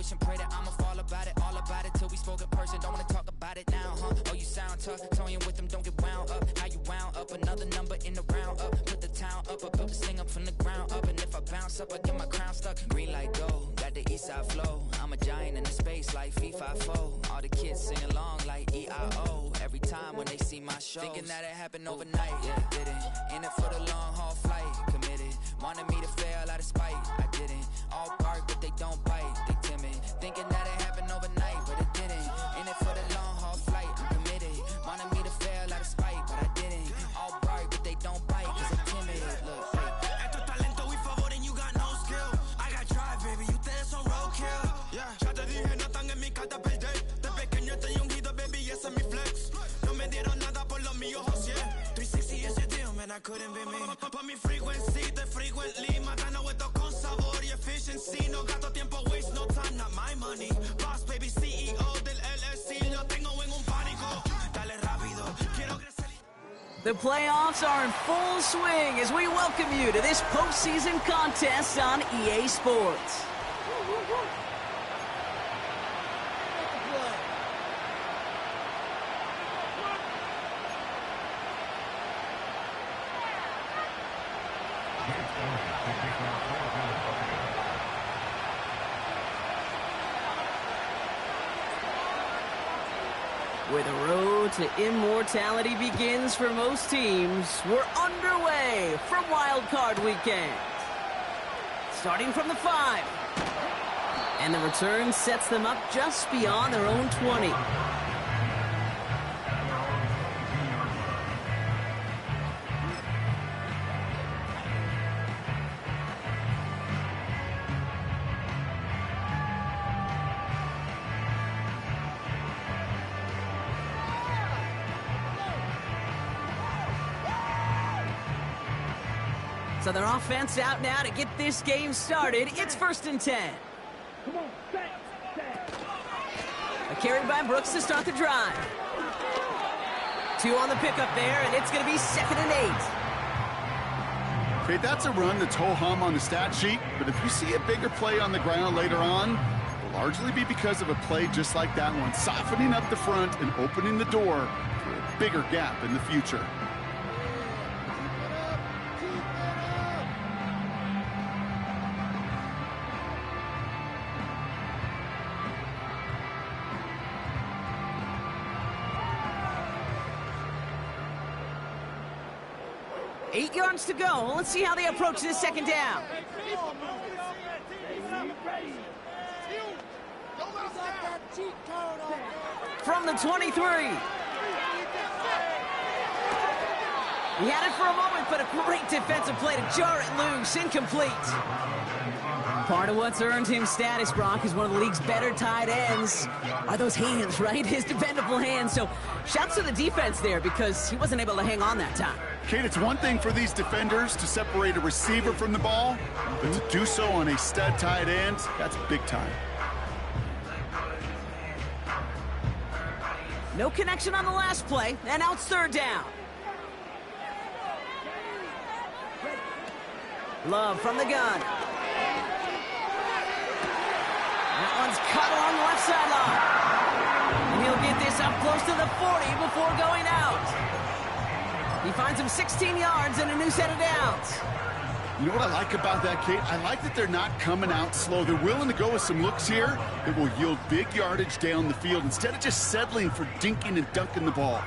wish and pray that I'ma fall about it, all about it till we spoke in person. Don't wanna talk about it now, huh? Oh, you sound tough, toying with them, don't get wound up. How you wound up? Another number in the round up. Put the town up, I built this thing up from the ground up. And if I bounce up, I get my crown stuck. Green light go, got the east side flow. I'm a giant in the space like FIFA4. All the kids sing along like EIO. Every time when they see my show, thinking that it happened overnight, yeah, it didn't. In it for the long haul flight, committed. Wanted me to fail out of spite, I didn't. All bark but they don't bite, they timid. Thinking that it happened overnight, but it didn't. In it for the long haul flight, I'm committed. Wanted me to fail out of spite, but I didn't. All bark but they don't bite, cause I'm timid. Look, Esto es talento y favor and you got no skill. I got drive, baby, ustedes son roadkill. Yeah, ya te dije, no están en mi carta perder. De pequeño estoy ungido, baby, ese es mi flex. No me dieron nada por lo mío, José. 360 is your deal, man, I couldn't be me. Pa' mi frequency, te frequently. Matando esto con sabor y efficiency. No gasto tiempo, waste no time, not my money. Boss, baby, CEO del LLC. Lo tengo en un pánico. Dale rápido, quiero crecer. The playoffs are in full swing as we welcome you to this postseason contest on EA Sports. Where the road to immortality begins for most teams, we're underway from Wild Card Weekend. Starting from the 5. And the return sets them up just beyond their own 20. So their offense out now to get this game started. It's 1st and 10. A carry by Brooks to start the drive. 2 on the pickup there, and it's going to be 2nd and 8. Okay, that's a run that's ho-hum on the stat sheet, but if you see a bigger play on the ground later on, it'll largely be because of a play just like that one, softening up the front and opening the door for a bigger gap in the future. Eight yards to go. Let's see how they approach this 2nd down. From the 23. He had it for a moment, but a great defensive play to jar it loose. Incomplete. Part of what's earned him status, Brock, is one of the league's better tight ends. Are those hands, right? His dependable hands. So shouts to the defense there because he wasn't able to hang on that time. Kate, it's one thing for these defenders to separate a receiver from the ball, but to do so on a stud tight end, that's big time. No connection on the last play, and now it's 3rd down. Love from the gun. That one's cut along the left sideline. And he'll get this up close to the 40 before going out. He finds him 16 yards and a new set of downs. You know what I like about that, Kate? I like that they're not coming out slow. They're willing to go with some looks here that will yield big yardage down the field instead of just settling for dinking and dunking the ball.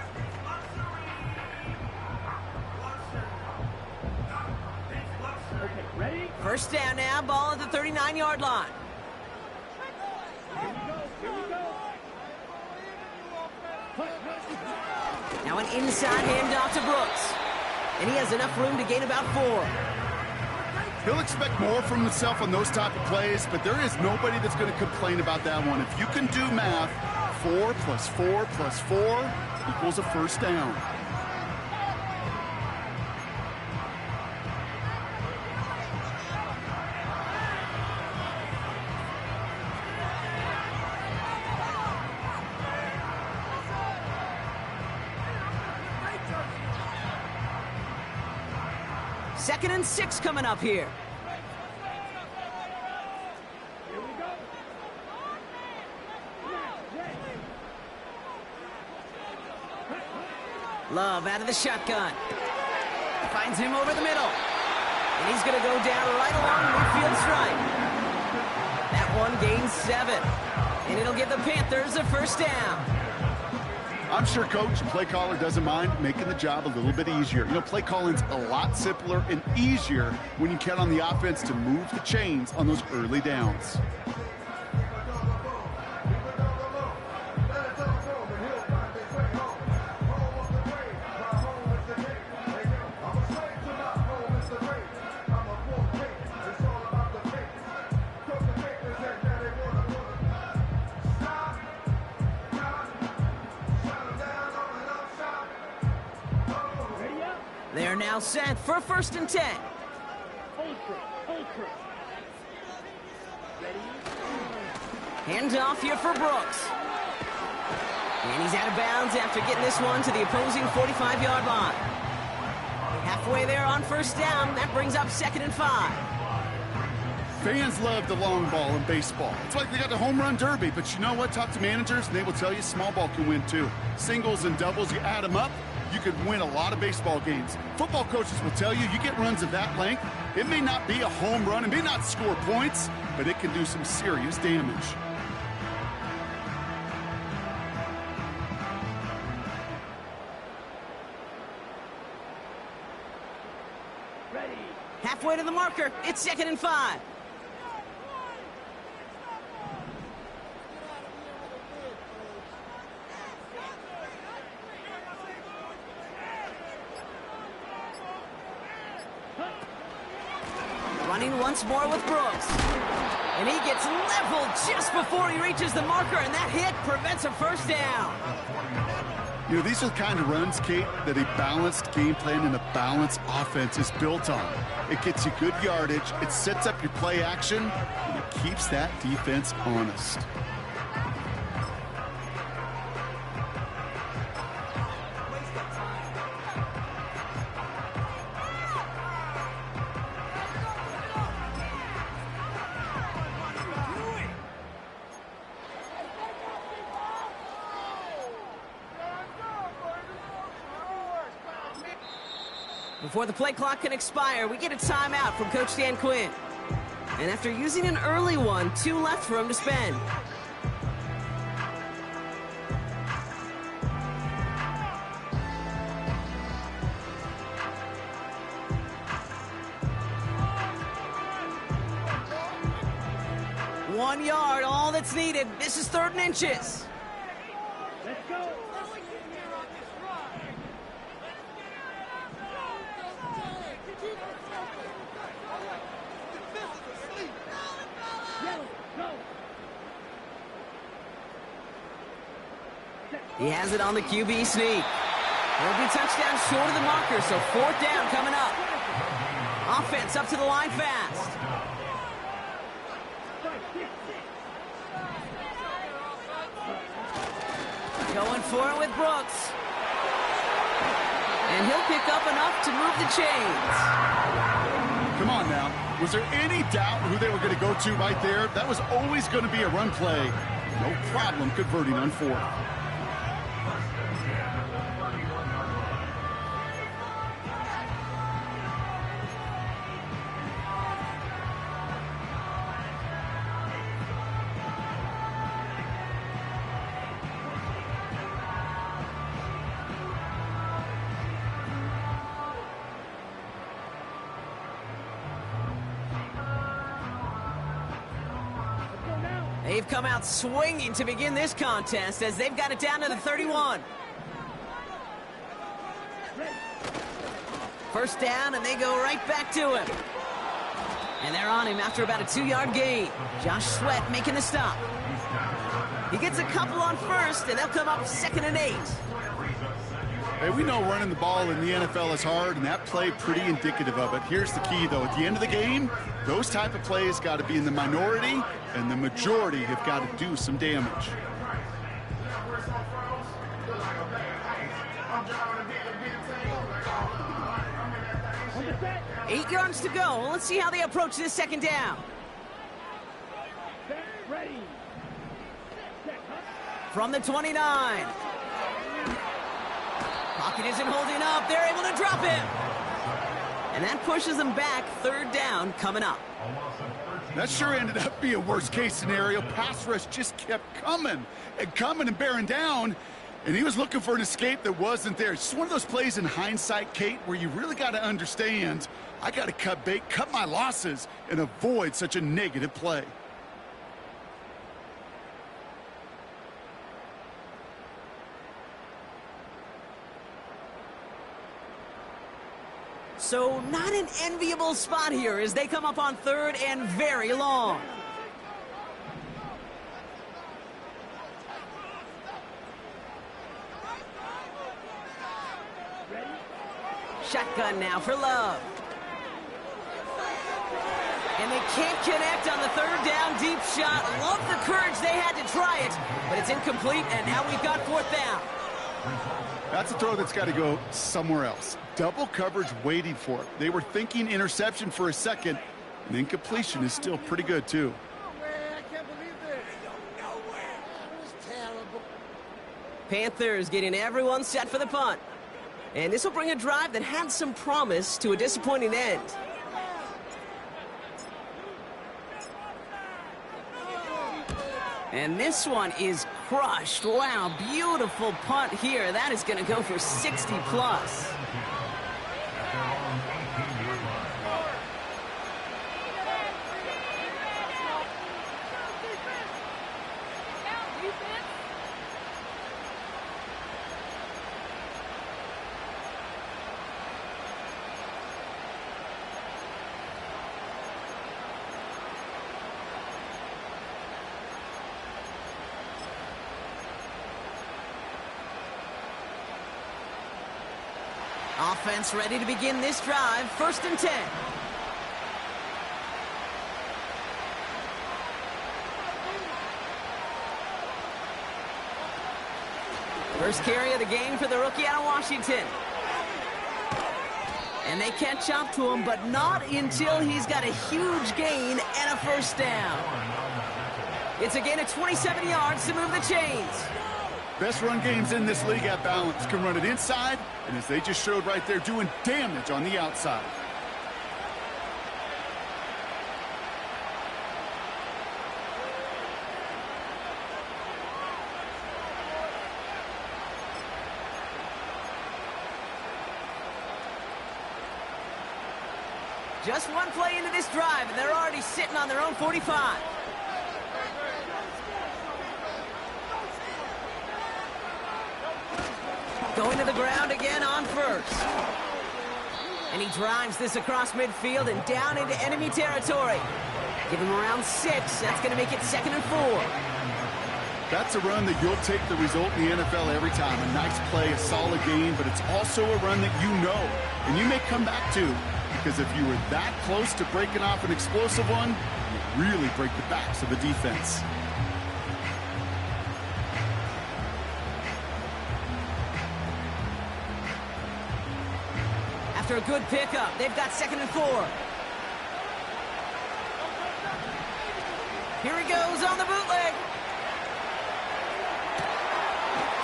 First down now, ball at the 39-yard line. Now an inside handoff to Brooks. And he has enough room to gain about 4. He'll expect more from himself on those type of plays, but there is nobody that's going to complain about that one. If you can do math, 4 plus 4 plus 4 equals a first down. Second and 6 coming up here. Love out of the shotgun. Finds him over the middle. And he's going to go down right along the midfield stripe. That one gains 7. And it'll give the Panthers a first down. I'm sure coach and play caller doesn't mind making the job a little bit easier. You know, play calling's a lot simpler and easier when you count on the offense to move the chains on those early downs. They're now set for 1st and 10. Hand off here for Brooks. And he's out of bounds after getting this one to the opposing 45-yard line. Halfway there on 1st down. That brings up 2nd and 5. Fans love the long ball in baseball. It's like they got the home run derby, but you know what? Talk to managers, and they will tell you small ball can win too. Singles and doubles, you add them up, you could win a lot of baseball games. Football coaches will tell you, you get runs of that length, it may not be a home run, it may not score points, but it can do some serious damage. Halfway to the marker, it's 2nd and 5. Running once more with Brooks. And he gets leveled just before he reaches the marker, and that hit prevents a first down. You know, these are the kind of runs, Kate, that a balanced game plan and a balanced offense is built on. It gets you good yardage, it sets up your play action, and it keeps that defense honest. Before the play clock can expire, we get a timeout from Coach Dan Quinn. And after using an early one, 2 left for him to spend. One yard, all that's needed. This is 3rd and inches. Let's go. He has it on the QB sneak. It'll be touchdown short of the marker, so 4th down coming up. Offense up to the line fast. Going for it with Brooks. And he'll pick up enough to move the chains. Come on now. Was there any doubt who they were going to go to right there? That was always going to be a run play. No problem converting on 4th. They've come out swinging to begin this contest as they've got it down to the 31. 1st down, and they go right back to him. And they're on him after about a 2-yard gain. Josh Sweat making the stop. He gets a couple on 1st, and they'll come up 2nd and 8. Hey, we know running the ball in the NFL is hard, and that play pretty indicative of it. Here's the key, though. At the end of the game, those type of plays got to be in the minority, and the majority have got to do some damage. Eight yards to go. Let's see how they approach this 2nd down. From the 29. Pocket isn't holding up. They're able to drop him. And that pushes them back. Third down coming up. That sure ended up being a worst-case scenario. Pass rush just kept coming and bearing down, and he was looking for an escape that wasn't there. It's just one of those plays in hindsight, Kate, where you really got to understand, I got to cut bait, cut my losses, and avoid such a negative play. So not an enviable spot here as they come up on third and very long. Shotgun now for Love. And they can't connect on the third down deep shot. Love the courage they had to try it, but it's incomplete, and now we've got fourth down. That's a throw that's got to go somewhere else. Double coverage waiting for it. They were thinking interception for a second, and incompletion is still pretty good, too. Panthers getting everyone set for the punt. And this will bring a drive that had some promise to a disappointing end. And this one is crushed. Wow, beautiful punt here. That is going to go for 60 plus. Offense ready to begin this drive. 1st and 10. First carry of the game for the rookie out of Washington. And they catch up to him, but not until he's got a huge gain and a first down. It's a gain of 27 yards to move the chains. Best run games in this league at balance. Can run it inside, and as they just showed right there, doing damage on the outside. Just one play into this drive, and they're already sitting on their own 45. Going to the ground again on first. And he drives this across midfield and down into enemy territory. Give him around 6. That's going to make it 2nd and 4. That's a run that you'll take the result in the NFL every time. A nice play, a solid game, but it's also a run that you know, and you may come back to, because if you were that close to breaking off an explosive one, you really break the backs of the defense. After a good pickup, they've got 2nd and 4. Here he goes on the bootleg.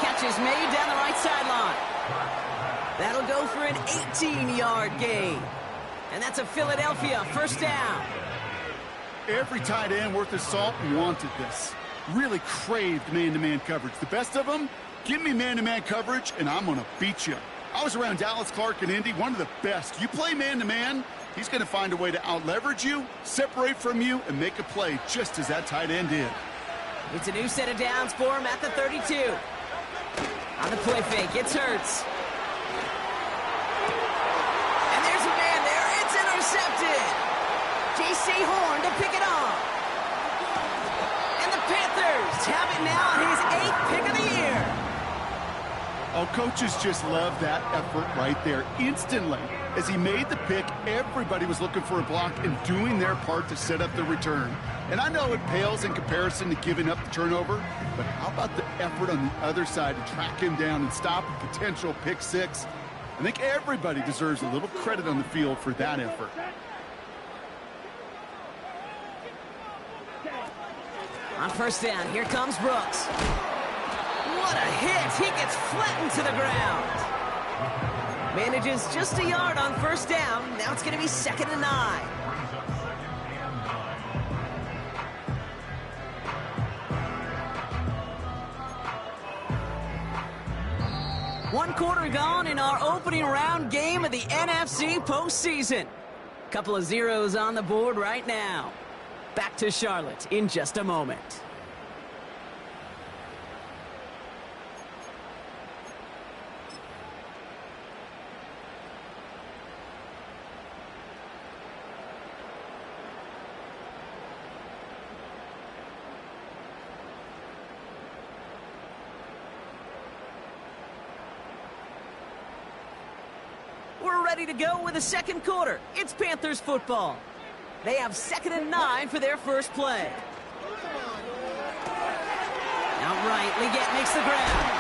Catch is made down the right sideline. That'll go for an 18-yard gain. And that's a Philadelphia first down. Every tight end worth his salt wanted this. Really craved man-to-man coverage. The best of them, give me man-to-man coverage, and I'm going to beat you. I was around Dallas Clark and Indy, one of the best. You play man-to-man, he's going to find a way to out-leverage you, separate from you, and make a play just as that tight end did. It's a new set of downs for him at the 32. On the play fake, it's Hurts. And there's a man there. It's intercepted. J.C. Horn to pick it off. And the Panthers have it now on his 8th pick of the year. Oh, coaches just love that effort right there. Instantly, as he made the pick, everybody was looking for a block and doing their part to set up the return. And I know it pales in comparison to giving up the turnover, but how about the effort on the other side to track him down and stop a potential pick six? I think everybody deserves a little credit on the field for that effort. On first down, here comes Brooks. What a hit! He gets flattened to the ground. Manages just a yard on first down. Now it's going to be 2nd and 9. One quarter gone in our opening round game of the NFC postseason. Couple of zeros on the board right now. Back to Charlotte in just a moment. We're ready to go with the second quarter. It's Panthers football. They have 2nd and 9 for their first play. Outright, Leggett makes the grab.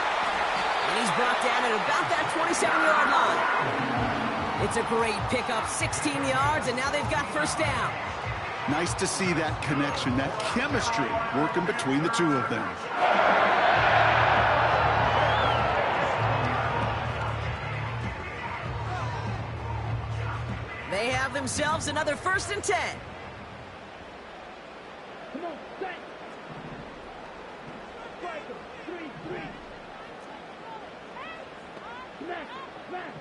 And he's brought down at about that 27-yard line. It's a great pickup, 16 yards, and now they've got first down. Nice to see that connection, that chemistry working between the two of them. They have themselves another 1st and 10. Come on, set. Striker, 3-3. Smash, smash.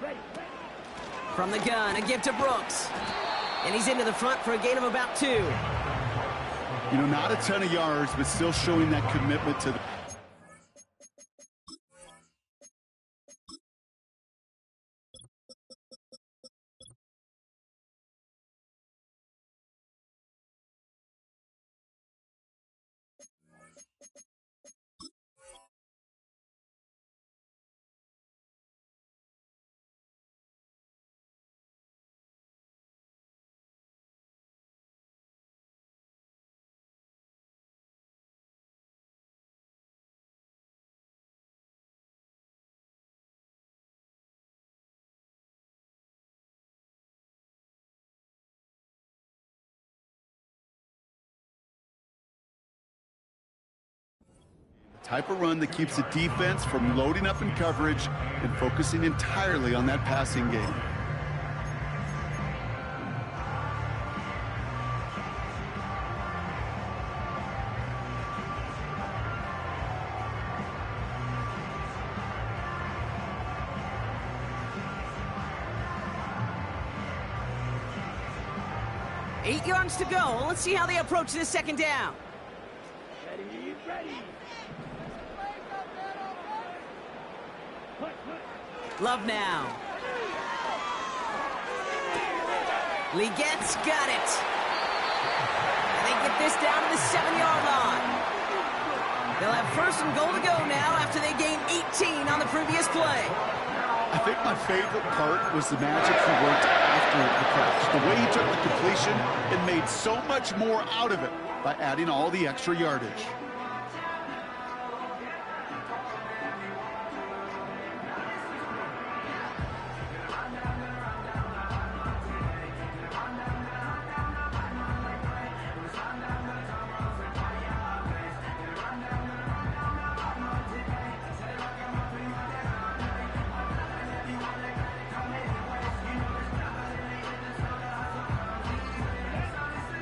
Ready, ready. From the gun, a give to Brooks. And he's into the front for a gain of about 2. You know, not a ton of yards, but still showing that commitment to the... Type of run that keeps the defense from loading up in coverage and focusing entirely on that passing game. Eight yards to go. Let's see how they approach this second down. Ready, ready. Love now. Leggett's got it. And they get this down to the 7-yard line. They'll have 1st and goal to go now after they gain 18 on the previous play. I think my favorite part was the magic he worked after the catch. The way he took the completion and made so much more out of it by adding all the extra yardage.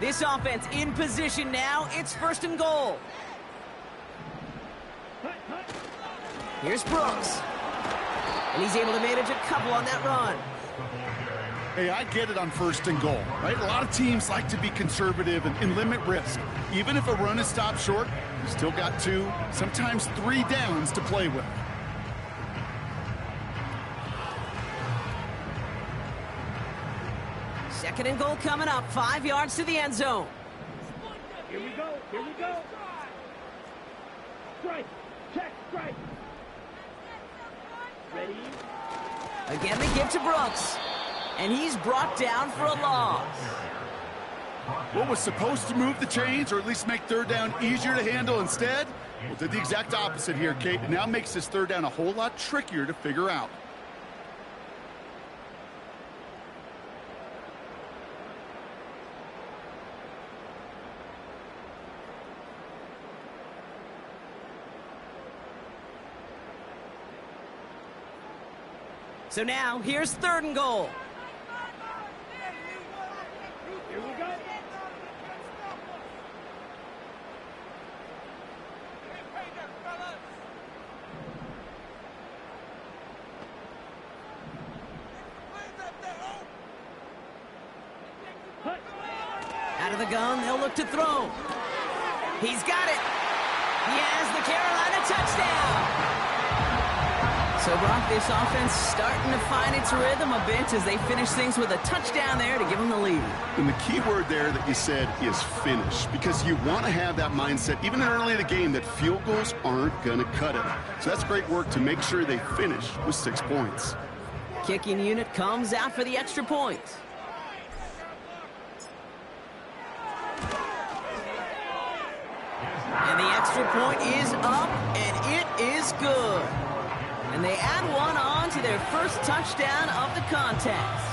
This offense in position now. It's 1st and goal. Here's Brooks. And he's able to manage a couple on that run. Hey, I get it on 1st and goal, right? A lot of teams like to be conservative and limit risk. Even if a run is stopped short, you still got 2, sometimes 3 downs to play with. Second and goal coming up. 5 yards to the end zone. Here we go, here we go. Strike, check, strike. Ready. Again, they give to Brooks. And he's brought down for a loss. What was supposed to move the chains, or at least make 3rd down easier to handle instead? Well, did the exact opposite here, Kate. It now makes this 3rd down a whole lot trickier to figure out. So now, here's 3rd and goal. Here we go. Out of the gun, they'll look to throw. He's got it. He has the Carolina touchdown. So, Brock, this offense starting to find its rhythm a bit as they finish things with a touchdown there to give them the lead. And the key word there that you said is finish, because you want to have that mindset, even early in the game, that field goals aren't going to cut it. So that's great work to make sure they finish with 6 points. Kicking unit comes out for the extra point. And the extra point is up, and it is good. And they add one on to their first touchdown of the contest.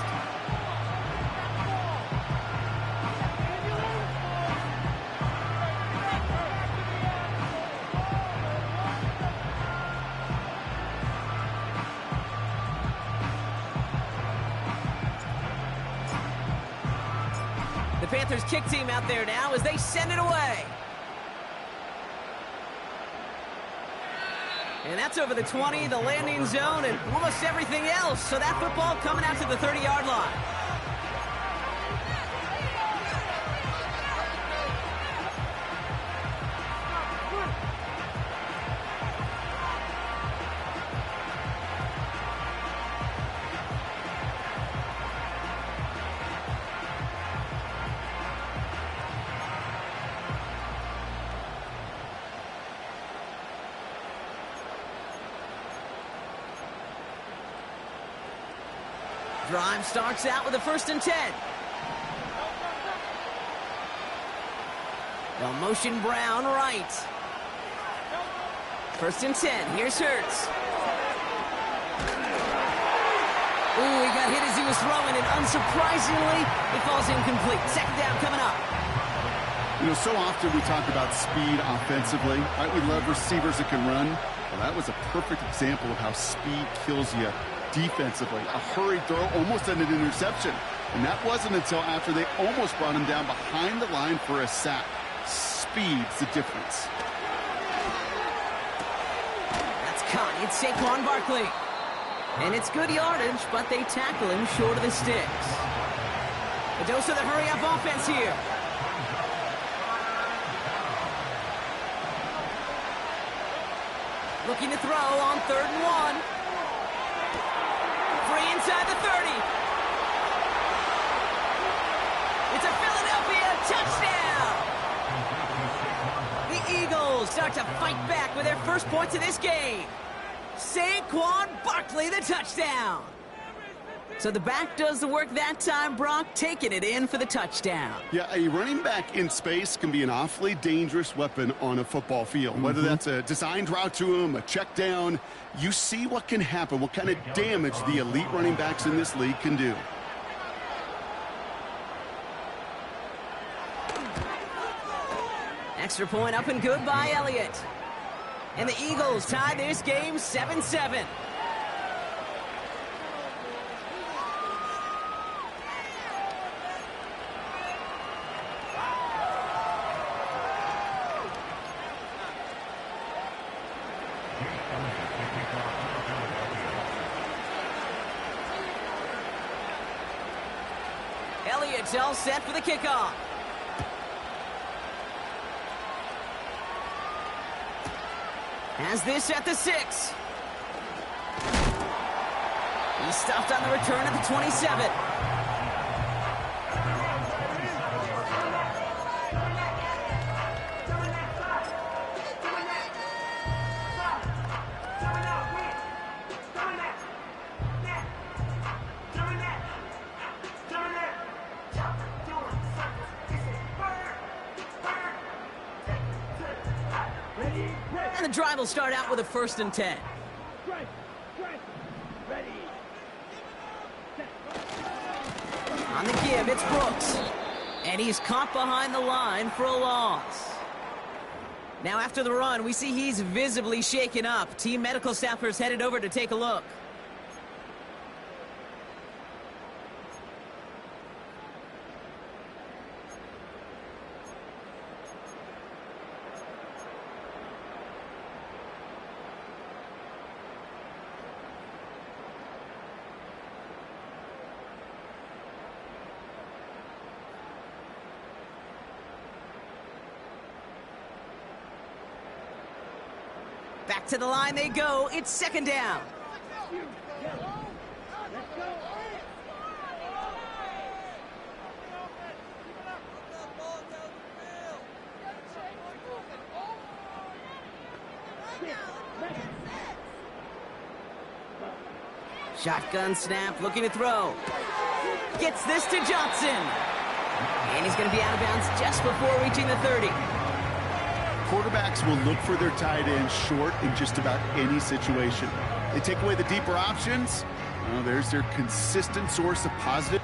The Panthers kick team out there now as they send it away. And that's over the 20, the landing zone, and almost everything else. So that football coming out to the 30-yard line. Drive starts out with a 1st and 10. They'll motion Brown right. 1st and 10. Here's Hurts. Ooh, he got hit as he was throwing, and unsurprisingly, it falls incomplete. 2nd down coming up. You know, so often we talk about speed offensively, right? We love receivers that can run. Well, that was a perfect example of how speed kills you defensively. A hurried throw almost ended an interception. And that wasn't until after they almost brought him down behind the line for a sack. Speed's the difference. That's caught. It's Saquon Barkley. And it's good yardage, but they tackle him short of the sticks. A dose of the hurry-up offense here. Looking to throw on 3rd and 1. Free inside the 30. It's a Philadelphia touchdown. The Eagles start to fight back with their first points of this game. Saquon Barkley, the touchdown. So the back does the work that time, Brock, taking it in for the touchdown. Yeah, a running back in space can be an awfully dangerous weapon on a football field. Whether that's a designed route to him, a check down, you see what can happen, what kind of damage the elite running backs in this league can do. Extra point up and good by Elliott. And the Eagles tie this game 7-7. Elliott's all set for the kickoff. Has this at the 6. He's stopped on the return at the 27. And the drive will start out with a 1st and 10. Strike. Ready. On the give, it's Brooks. And he's caught behind the line for a loss. Now after the run, we see he's visibly shaken up. Team medical staffers headed over to take a look. Back to the line they go. It's second down. Let's go. Shotgun snap, looking to throw. Gets this to Johnson. And he's going to be out of bounds just before reaching the 30. Quarterbacks will look for their tight end short in just about any situation. They take away the deeper options. Well, there's their consistent source of positive.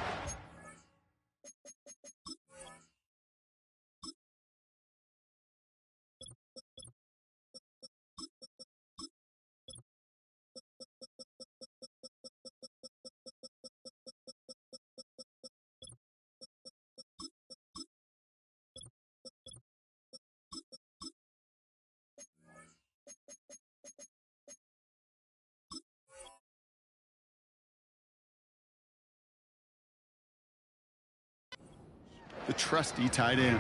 The trusty tight end.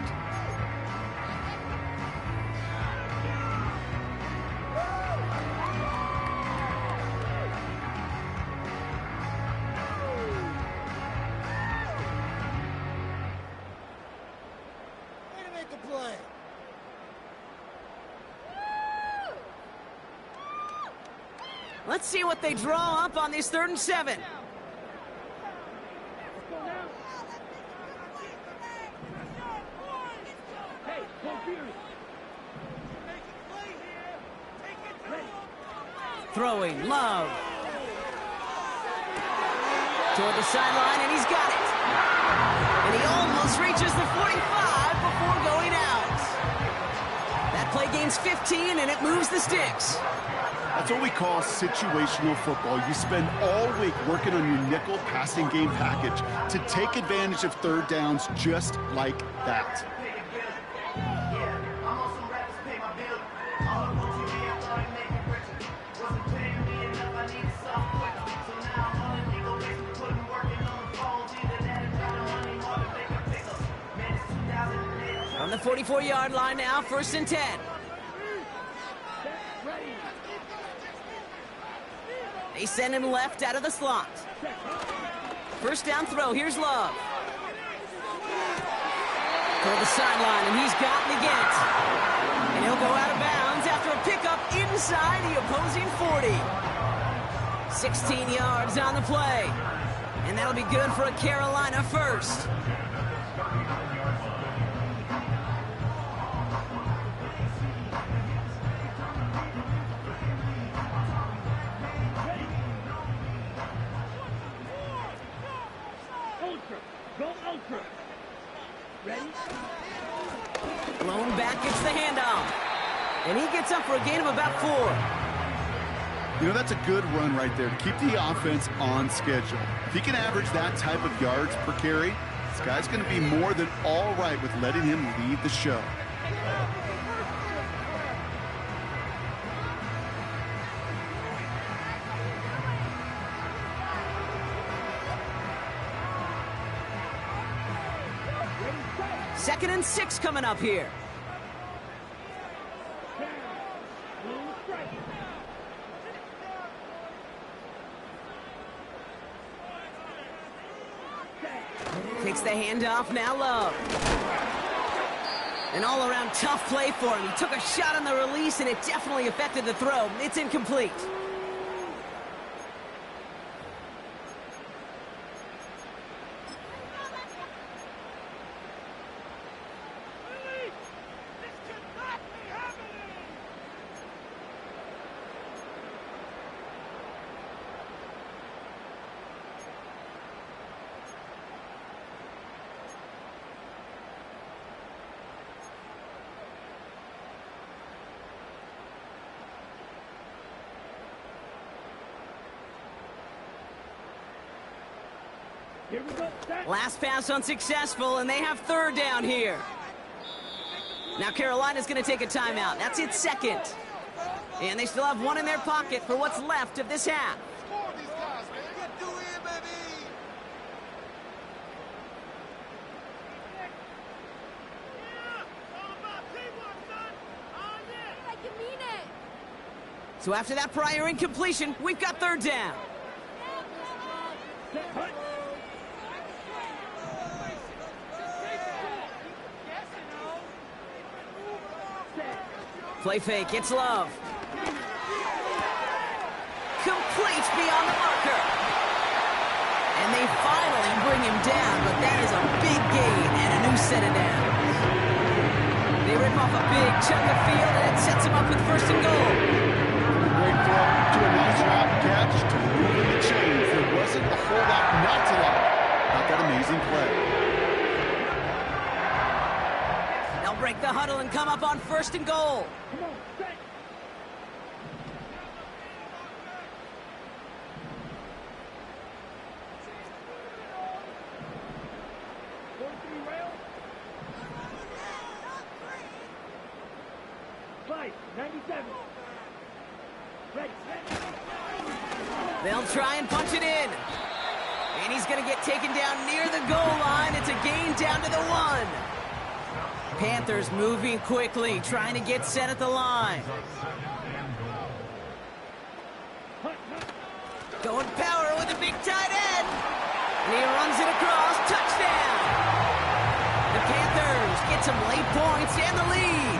Way to make a play. Let's see what they draw up on this 3rd and 7. Hey, go Beers. Throwing, Love. Toward the sideline, and he's got it. And he almost reaches the 45 before going out. That play gains 15, and it moves the sticks. That's what we call situational football. You spend all week working on your nickel passing game package to take advantage of 3rd downs just like that. On the 44-yard line now, 1st and 10. They send him left out of the slot. 1st down throw, here's Love. Toward the sideline, and he's got it again. And he'll go out of bounds after a pickup inside the opposing 40. 16 yards on the play. And that'll be good for a Carolina first. Go ultra. Ready? Blown back, gets the handoff. And he gets up for a gain of about 4. You know, that's a good run right there to keep the offense on schedule. If he can average that type of yards per carry, this guy's going to be more than all right with letting him lead the show. Second and 6 coming up here. Takes the handoff, now Love. An all-around tough play for him. He took a shot on the release, and it definitely affected the throw. It's incomplete. Here we go. Last pass unsuccessful, and they have 3rd down here. Now Carolina's going to take a timeout. That's its 2nd. And they still have 1 in their pocket for what's left of this half. So after that prior incompletion, we've got third down. Play fake, it's Love. Complete beyond the marker. And they finally bring him down, but that is a big gain and a new set of downs. They rip off a big chunk of field, and it sets him up with first and goal. Great throw to a nice drop catch to move in the chains. There wasn't a whole lot not to like about that amazing play. They'll break the huddle and come up on first and goal. Come on, set. Five, 97. Ready. They'll try and punch it in. And he's going to get taken down near the goal line. It's a gain down to the 1. Panthers moving quickly, trying to get set at the line. Going power with a big tight end. And he runs it across. Touchdown. The Panthers get some late points and the lead.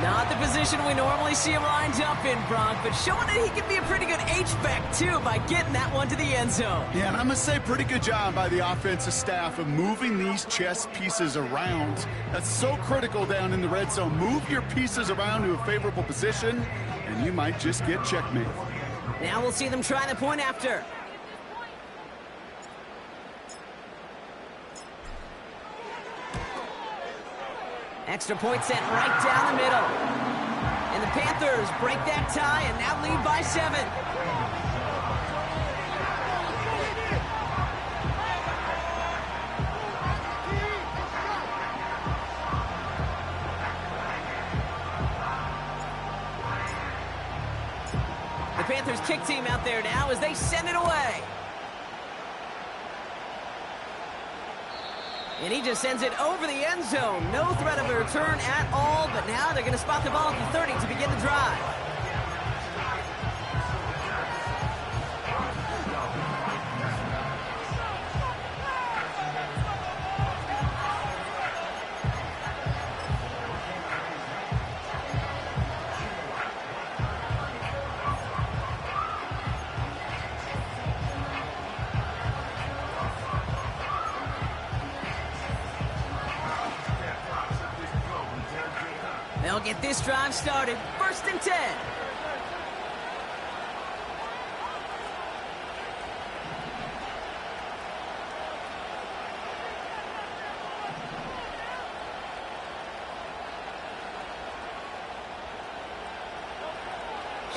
Not the position we normally see him lined up in, Bronk, but showing that he can be a pretty good H-back, too, by getting that one to the end zone. Yeah, and I'm going to say pretty good job by the offensive staff of moving these chess pieces around. That's so critical down in the red zone. Move your pieces around to a favorable position, and you might just get checkmate. Now we'll see them try the point after. Extra point set right down the middle. And the Panthers break that tie and now lead by 7. The Panthers kick team out there now as they send it away. And he just sends it over the end zone. No threat of a return at all, but now they're going to spot the ball at the 30 to begin the drive. They'll get this drive started. First and 10.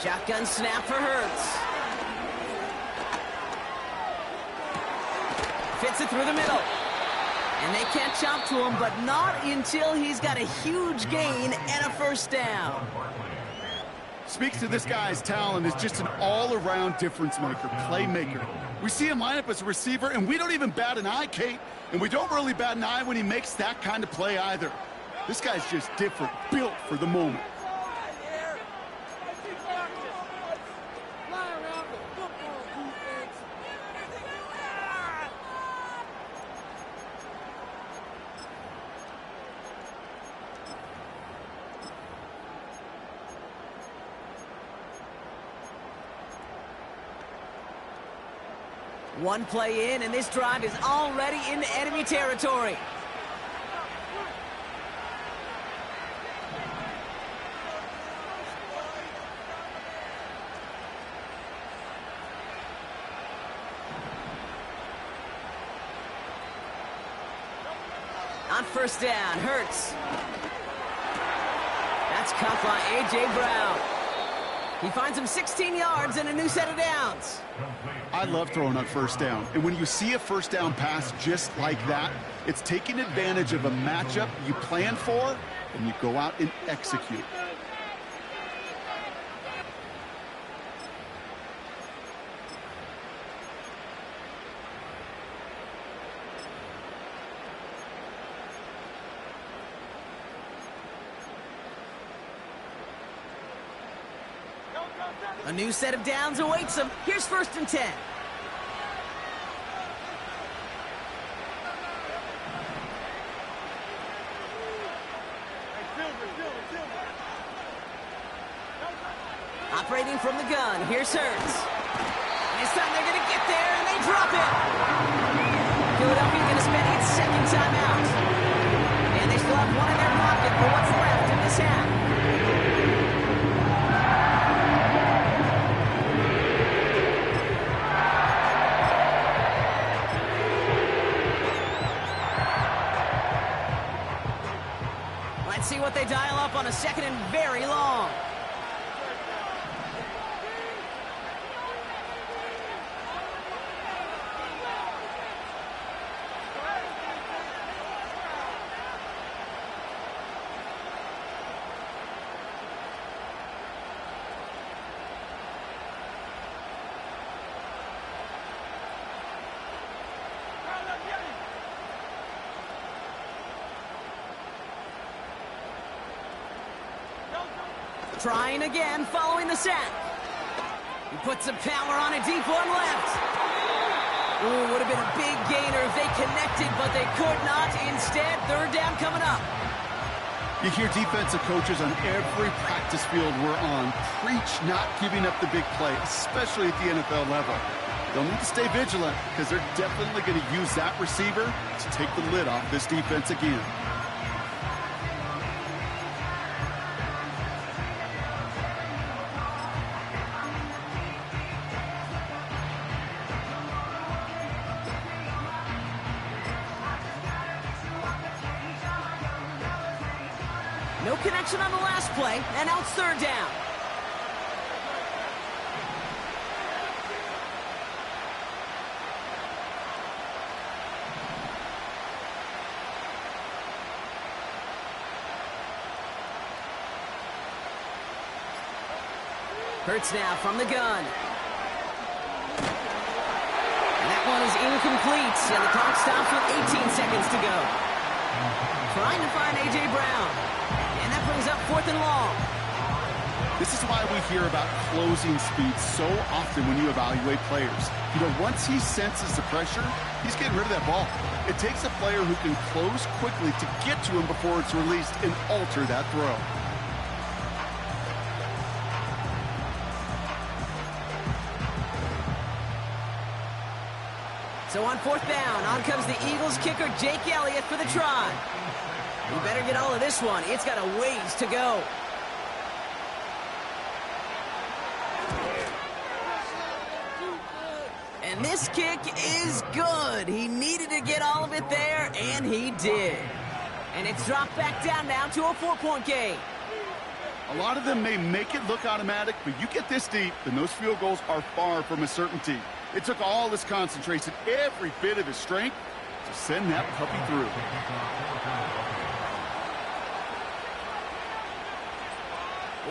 Shotgun snap for Hurts. Fits it through the middle. And they can't jump to him, but not until he's got a huge gain and a first down. Speaks to this guy's talent as just an all-around difference maker, playmaker. We see him line up as a receiver, and we don't even bat an eye, Kate. And we don't really bat an eye when he makes that kind of play either. This guy's just different, built for the moment. One play in, and this drive is already into enemy territory. On first down, Hurts. That's caught by A.J. Brown. He finds him 16 yards and a new set of downs. I love throwing on first down. And when you see a first down pass just like that, it's taking advantage of a matchup you plan for, and you go out and execute. A new set of downs awaits them. Here's 1st and 10. Operating from the gun, here's Hurts. This time they're going to get there, and they drop it. Philadelphia going to spend its 2nd timeout. And they still have one in their pocket for what's left in this half. Let's see what they dial up on a 2nd and very long. Trying again, following the sack. He puts some power on a deep one left. Ooh, would have been a big gainer if they connected, but they could not. Instead, 3rd down coming up. You hear defensive coaches on every practice field we're on preach not giving up the big play, especially at the NFL level. They'll need to stay vigilant because they're definitely going to use that receiver to take the lid off this defense again. No connection on the last play, and now it's 3rd down. Hurts now from the gun. And that one is incomplete, and the clock stops with 18 seconds to go. Trying to find A.J. Brown. And that brings up 4th and long. This is why we hear about closing speed so often when you evaluate players. You know, once he senses the pressure, he's getting rid of that ball. It takes a player who can close quickly to get to him before it's released and alter that throw. So on 4th down, on comes the Eagles kicker, Jake Elliott, for the try. We better get all of this one. It's got a ways to go. And this kick is good. He needed to get all of it there, and he did. And it's dropped back down now to a 4-point game. A lot of them may make it look automatic, but you get this deep, and those field goals are far from a certainty. It took all his concentration, every bit of his strength, to send that puppy through.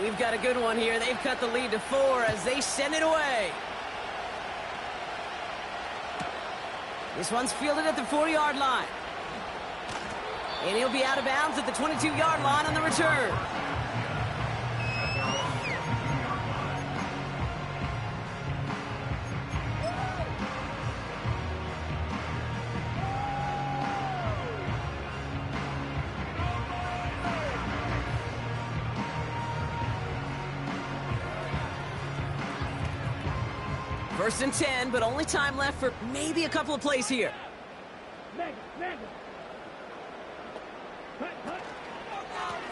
We've got a good one here. They've cut the lead to 4 as they send it away. This one's fielded at the 40-yard line. And he'll be out of bounds at the 22-yard line on the return. First and 10, but only time left for maybe a couple of plays here.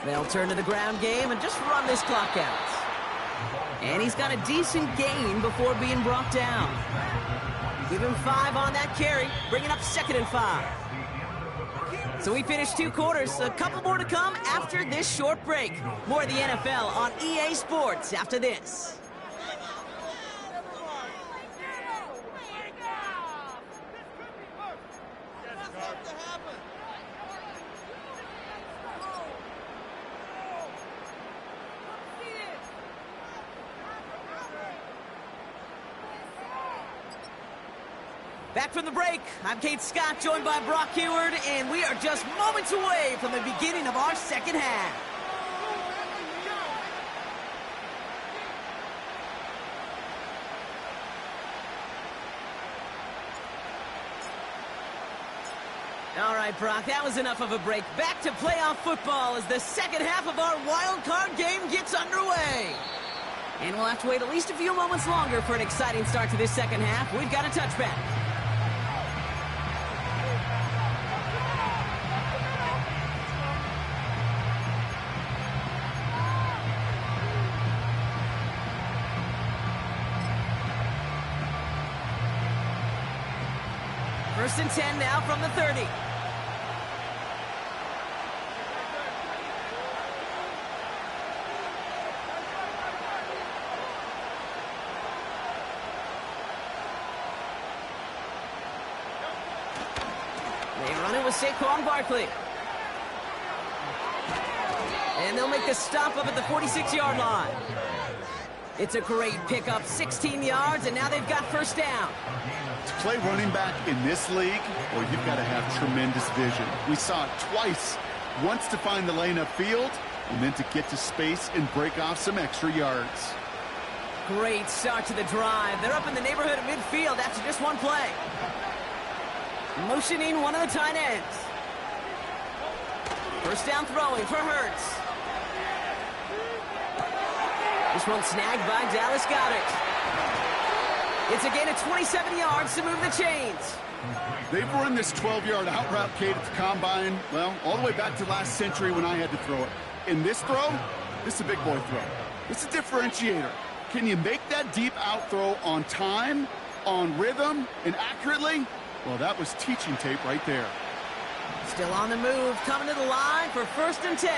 They'll turn to the ground game and just run this clock out. And he's got a decent gain before being brought down. Give him 5 on that carry, bringing up 2nd and 5. So we finished 2 quarters. A couple more to come after this short break. More of the NFL on EA Sports after this. Back from the break, I'm Kate Scott, joined by Brock Heward, and we are just moments away from the beginning of our second half. right, Brock, that was enough of a break. Back to playoff football as the second half of our wild card game gets underway. And we'll have to wait at least a few moments longer for an exciting start to this second half. We've got a touchback. First and 10 now from the 30. They run it with Saquon Barkley. And they'll make the stop up at the 46-yard line. It's a great pickup, 16 yards, and now they've got first down. To play running back in this league, well, you've got to have tremendous vision. We saw it twice. Once to find the lane upfield, and then to get to space and break off some extra yards. Great start to the drive. They're up in the neighborhood of midfield after just one play. Motioning one of the tight ends. First down throwing for Hurts. This one snagged by Dallas Goedert. It's a gain of 27 yards to move the chains. They've run this 12-yard out route, Kate, at the combine, well, all the way back to last century when I had to throw it. In this throw, this is a big boy throw. It's a differentiator. Can you make that deep out throw on time, on rhythm, and accurately? Well, that was teaching tape right there. Still on the move, coming to the line for first and 10.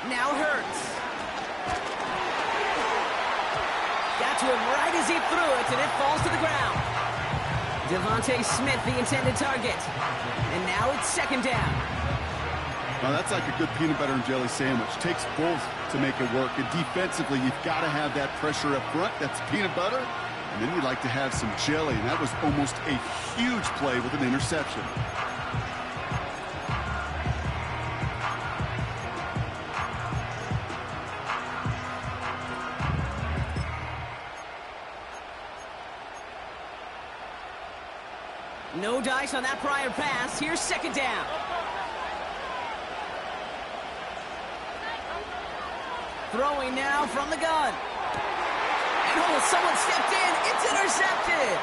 Now Hurts. Got to him right as he threw it, and it falls to the ground. Devontae Smith, the intended target. And now it's second down. Well, that's like a good peanut butter and jelly sandwich. Takes both to make it work. And defensively, you've got to have that pressure up front. That's peanut butter. And then you'd like to have some jelly. And that was almost a huge play with an interception. No dice on that prior pass. Here's second down. Throwing now from the gun. And oh, someone stepped in. It's intercepted.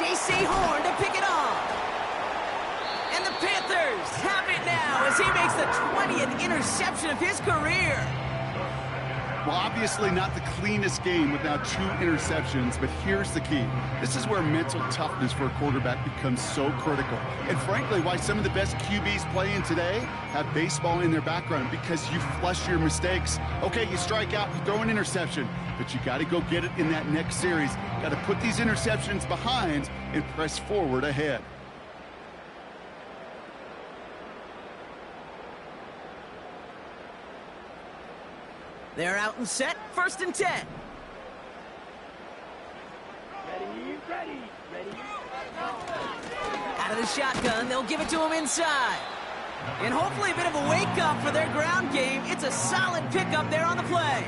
J.C. Horn to pick it off. And the Panthers have it now as he makes the 20th interception of his career. Well, obviously not the cleanest game with now 2 interceptions, but here's the key. This is where mental toughness for a quarterback becomes so critical. And frankly, why some of the best QBs playing today have baseball in their background, because you flush your mistakes. Okay, you strike out, you throw an interception, but you got to go get it in that next series. Got to put these interceptions behind and press forward ahead. They're out and set. First and 10. Ready. Out of the shotgun, they'll give it to him inside. And hopefully a bit of a wake-up for their ground game. It's a solid pickup there on the play.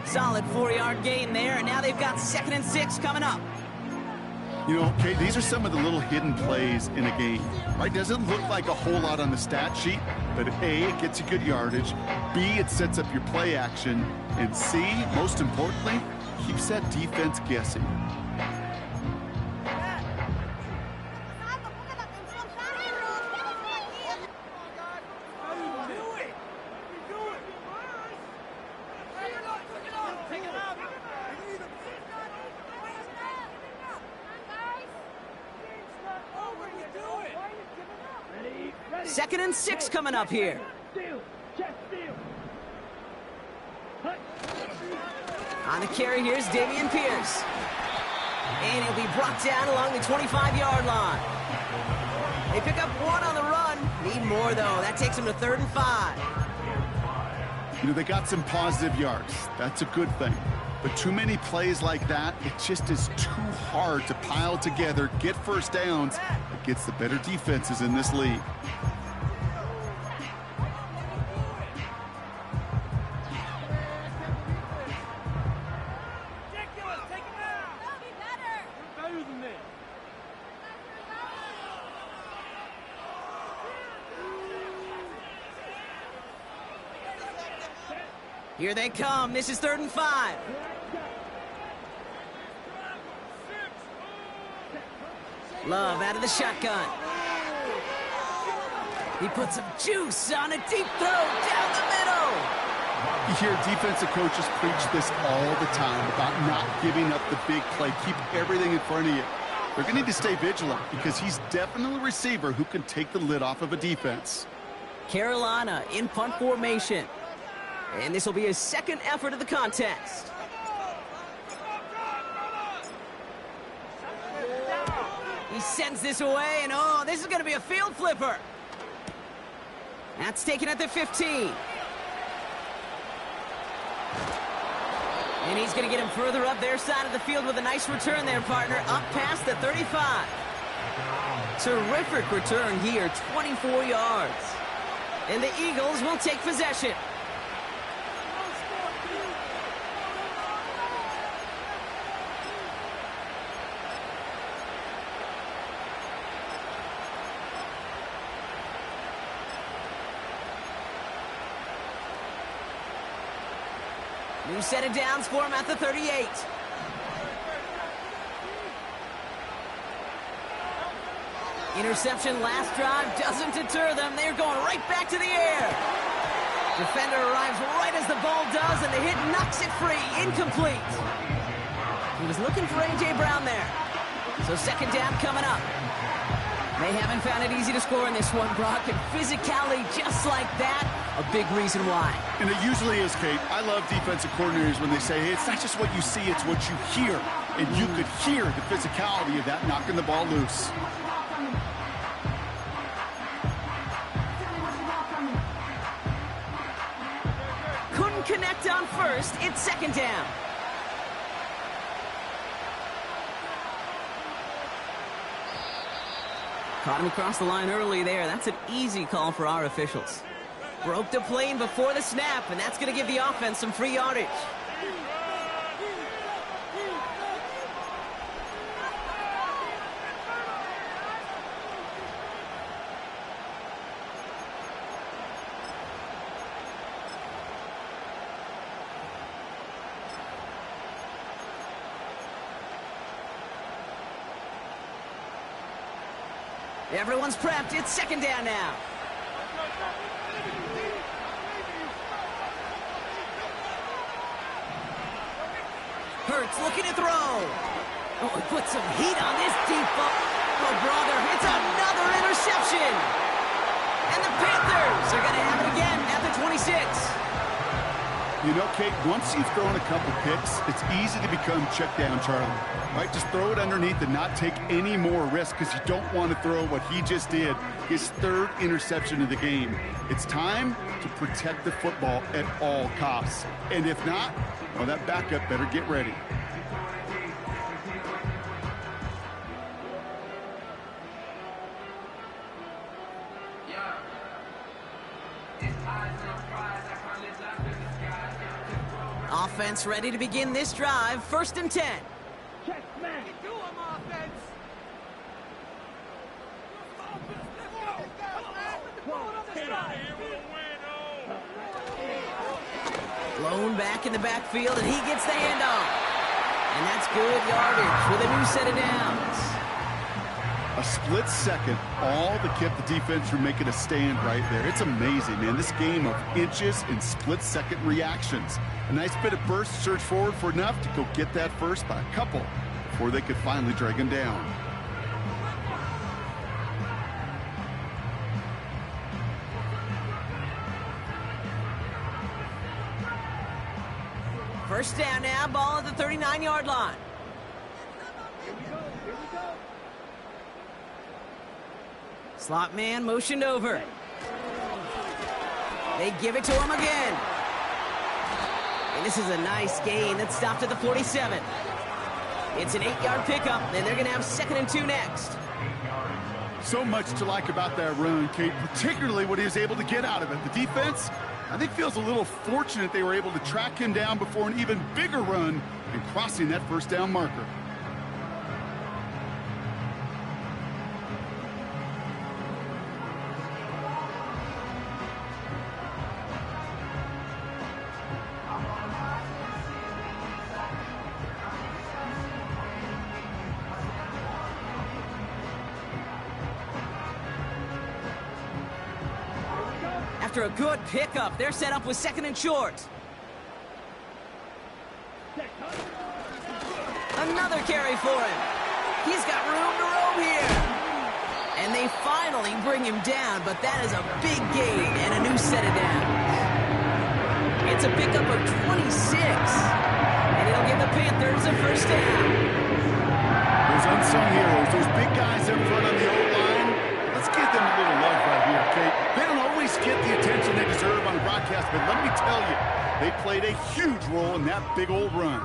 Solid 4-yard gain there, and now they've got second and 6 coming up. You know, Kate, these are some of the little hidden plays in a game, right? Doesn't look like a whole lot on the stat sheet, but A, it gets you good yardage, B, it sets up your play action, and C, most importantly, keeps that defense guessing. Second and 6 coming up here. On the carry, here's Dameon Pierce. And he'll be brought down along the 25-yard line. They pick up 1 on the run. Need more, though. That takes them to 3rd and 5. You know, they got some positive yards. That's a good thing. But too many plays like that, it just is too hard to pile together, get first downs against the better defenses in this league. Here they come. This is 3rd and 5. Love out of the shotgun. He puts some juice on a deep throw down the middle. You hear defensive coaches preach this all the time about not giving up the big play. Keep everything in front of you. They're going to need to stay vigilant because he's definitely a receiver who can take the lid off of a defense. Carolina in punt formation. And this will be his 2nd effort of the contest. He sends this away, and oh, this is going to be a field flipper. That's taken at the 15. And he's going to get him further up their side of the field with a nice return there, partner, up past the 35. Terrific return here, 24 yards. And the Eagles will take possession. New set of downs for him at the 38. Interception last drive doesn't deter them. They're going right back to the air. Defender arrives right as the ball does, and the hit knocks it free. Incomplete. He was looking for A.J. Brown there. So 2nd down coming up. They haven't found it easy to score in this one, Brock, and physicality just like that, a big reason why. And it usually is, Kate. I love defensive coordinators when they say, hey, it's not just what you see, it's what you hear. And you could hear the physicality of that knocking the ball loose. Couldn't connect on first. It's 2nd down. Caught him across the line early there. That's an easy call for our officials. Broke the plane before the snap, and that's going to give the offense some free yardage. Everyone's prepped. It's 2nd down now. Hurts looking to throw. Oh, he put some heat on this deep ball. Oh, brother, it's another interception. And the Panthers are going to have it again at the 26. You know, Kate, once you've thrown a couple picks, it's easy to become check down Charlie, right? Just throw it underneath and not take any more risk because you don't want to throw what he just did, his 3rd interception of the game. It's time to protect the football at all costs. And if not, well, that backup better get ready. Offense ready to begin this drive. 1st and 10. Check, man. Do him, offense. Blown back in the backfield, and he gets the handoff. And that's good yardage with a new set of downs. A split second, all that kept the defense from making a stand right there. It's amazing, man. This game of inches and split-second reactions. A nice bit of burst, surge forward for enough to go get that first by a couple before they could finally drag him down. First down now, ball at the 39-yard line. Slot man motioned over. They give it to him again. And this is a nice gain that stopped at the 47. It's an 8-yard pickup, and they're going to have 2nd and 2 next. So much to like about that run, Kate, particularly what he was able to get out of it. The defense, I think, feels a little fortunate they were able to track him down before an even bigger run and crossing that 1st down marker. After a good pickup, they're set up with 2nd and short. Another carry for him. He's got room to roam here. And they finally bring him down, but that is a big gain and a new set of downs. It's a pickup of 26, and it'll give the Panthers a first down. Those unsung heroes, those big guys up front on the O-line, let's give them a little love right here, okay? They don't always get the attention they deserve on the broadcast, but let me tell you, they played a huge role in that big old run.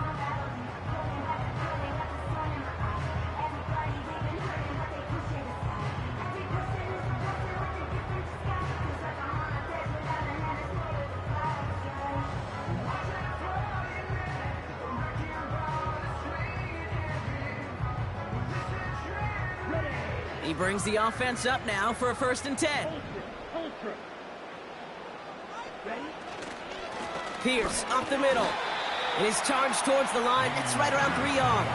He brings the offense up now for a 1st and 10. Pierce up the middle. And his charge towards the line, it's right around 3 yards.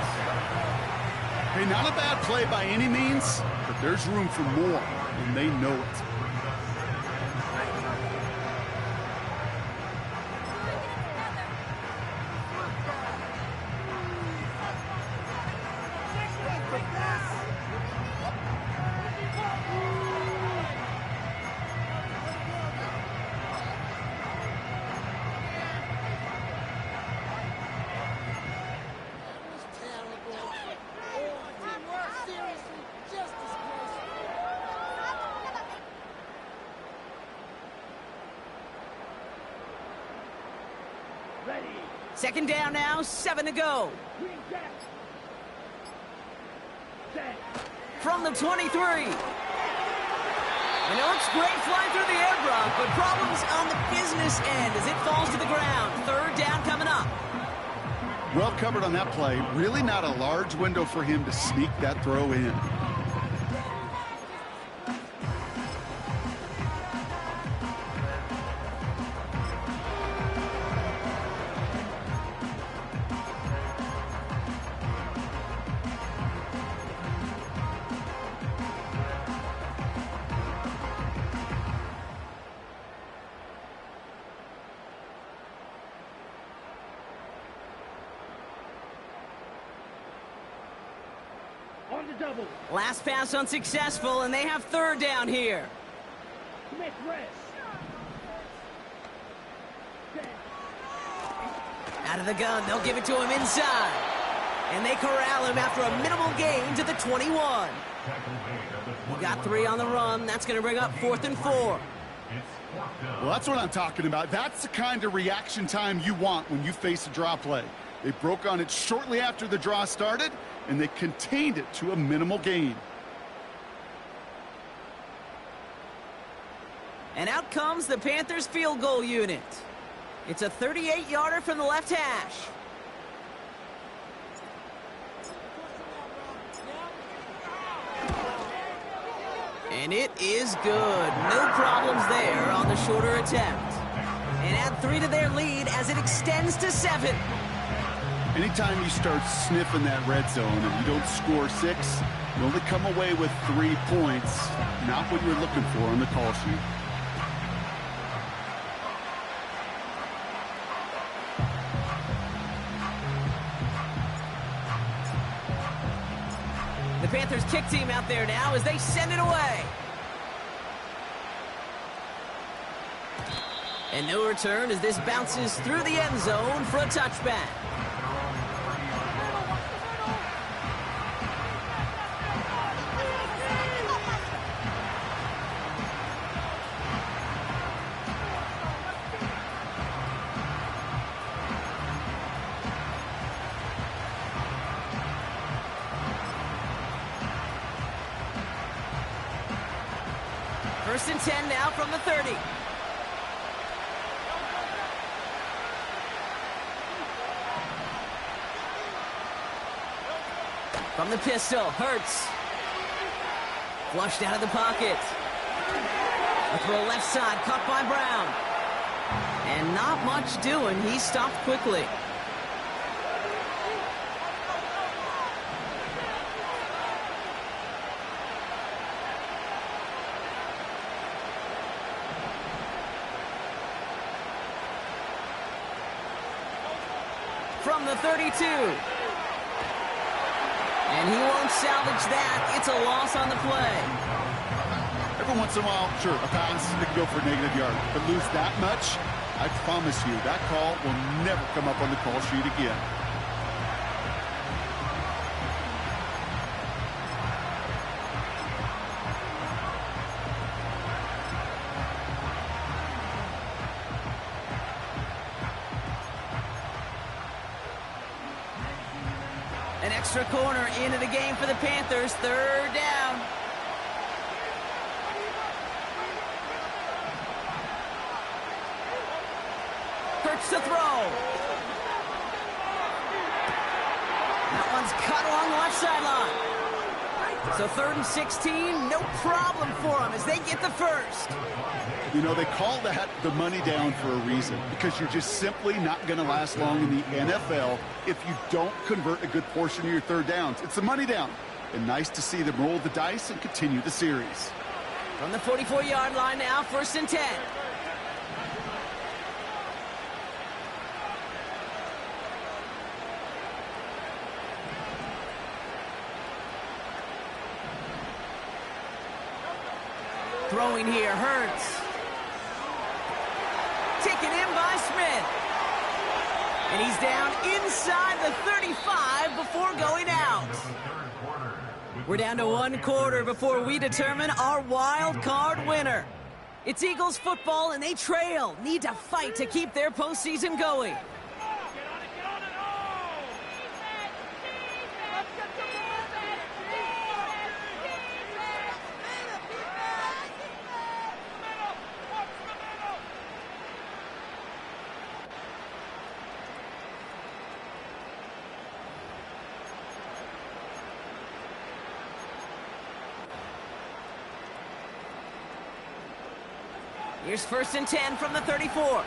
Hey, not a bad play by any means, but there's room for more, and they know it. Second down now, 7 to go. From the 23. And it looks great flying through the air, Brock, but problems on the business end as it falls to the ground. 3rd down coming up. Well covered on that play. Really not a large window for him to sneak that throw in. Last pass unsuccessful, and they have 3rd down here. Out of the gun, they'll give it to him inside. And they corral him after a minimal gain to the 21. We got 3 on the run. That's going to bring up 4th and 4. Well, that's what I'm talking about. That's the kind of reaction time you want when you face a draw play. They broke on it shortly after the draw started, and they contained it to a minimal gain. And out comes the Panthers field goal unit. It's a 38-yarder from the left hash. And it is good. No problems there on the shorter attempt. And add 3 to their lead as it extends to 7. Anytime you start sniffing that red zone and you don't score 6, you only come away with 3 points. Not what you're looking for on the call sheet. The Panthers kick team out there now as they send it away. And no return as this bounces through the end zone for a touchback. First and 10 now from the 30. From the pistol, Hurts. Flushed out of the pocket. A throw left side, caught by Brown. And not much doing. He stopped quickly. from the 32. And he won't salvage that. It's a loss on the play. Every once in a while, sure, a pass, it can go for a negative yard. But lose that much, I promise you, that call will never come up on the call sheet again. An extra corner into the game for the Panthers. Third down. Hurts to throw. That one's cut along the left sideline. So 3rd and 16, no problem for them as they get the first. You know, they call that the money down for a reason, because you're just simply not going to last long in the NFL if you don't convert a good portion of your third downs. It's the money down. And nice to see them roll the dice and continue the series. From the 44-yard line now, 1st and 10. Throwing here, Hurts. Taken in by Smith. And he's down inside the 35 before going out. We're down to 1 quarter before we determine our wild card winner. It's Eagles football, and they trail. Need to fight to keep their postseason going. Here's 1st and 10 from the 34.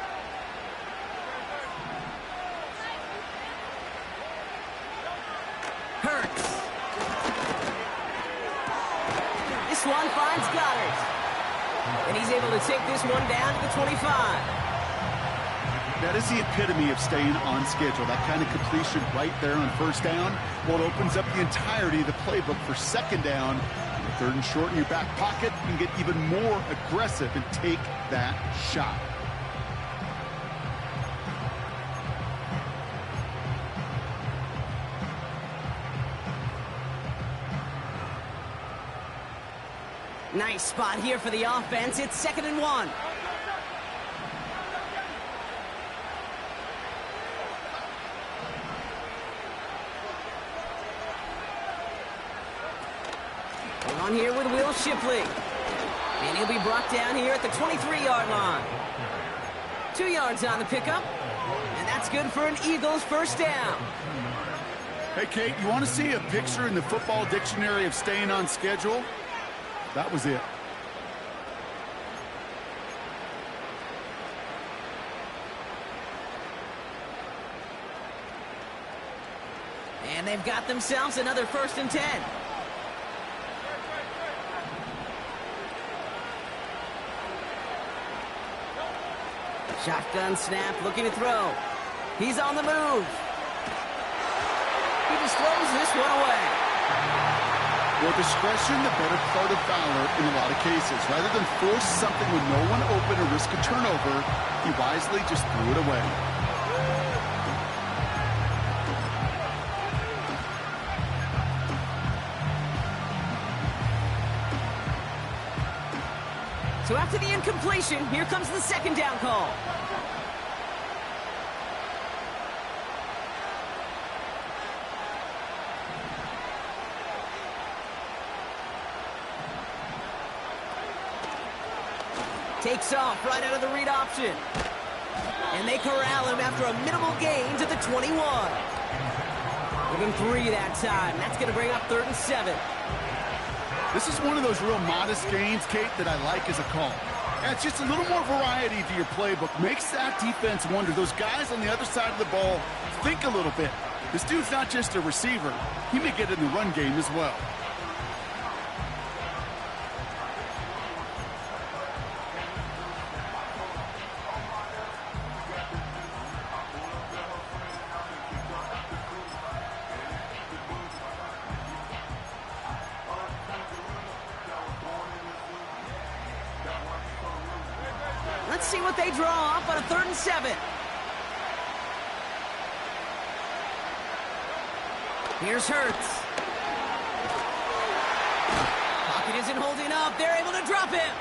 Hurts. This one finds Goddard. And he's able to take this one down to the 25. That is the epitome of staying on schedule. That kind of completion right there on 1st down. Well, it opens up the entirety of the playbook for 2nd down. 3rd and short in your back pocket, you can get even more aggressive and take that shot. Nice spot here for the offense. It's 2nd and 1. On here with Will Shipley. And he'll be brought down here at the 23-yard line. 2 yards on the pickup. And that's good for an Eagles 1st down. Hey, Kate, you want to see a picture in the football dictionary of staying on schedule? That was it. And they've got themselves another 1st and 10. Shotgun snap, looking to throw. He's on the move. He just throws this one away. Well, discretion, the better part of valor in a lot of cases. Rather than force something with no one open or risk a turnover, he wisely just threw it away. So after the incompletion, here comes the 2nd down call. Takes off right out of the read option. And they corral him after a minimal gain to the 21. Give him 3 that time. That's going to bring up 3rd and 7. This is one of those real modest gains, Kate, that I like as a call. And it's just a little more variety to your playbook. Makes that defense wonder. Those guys on the other side of the ball think a little bit. This dude's not just a receiver. He may get in the run game as well. see what they draw up on a 3rd and 7. Here's Hurts. Pocket isn't holding up. They're able to drop him.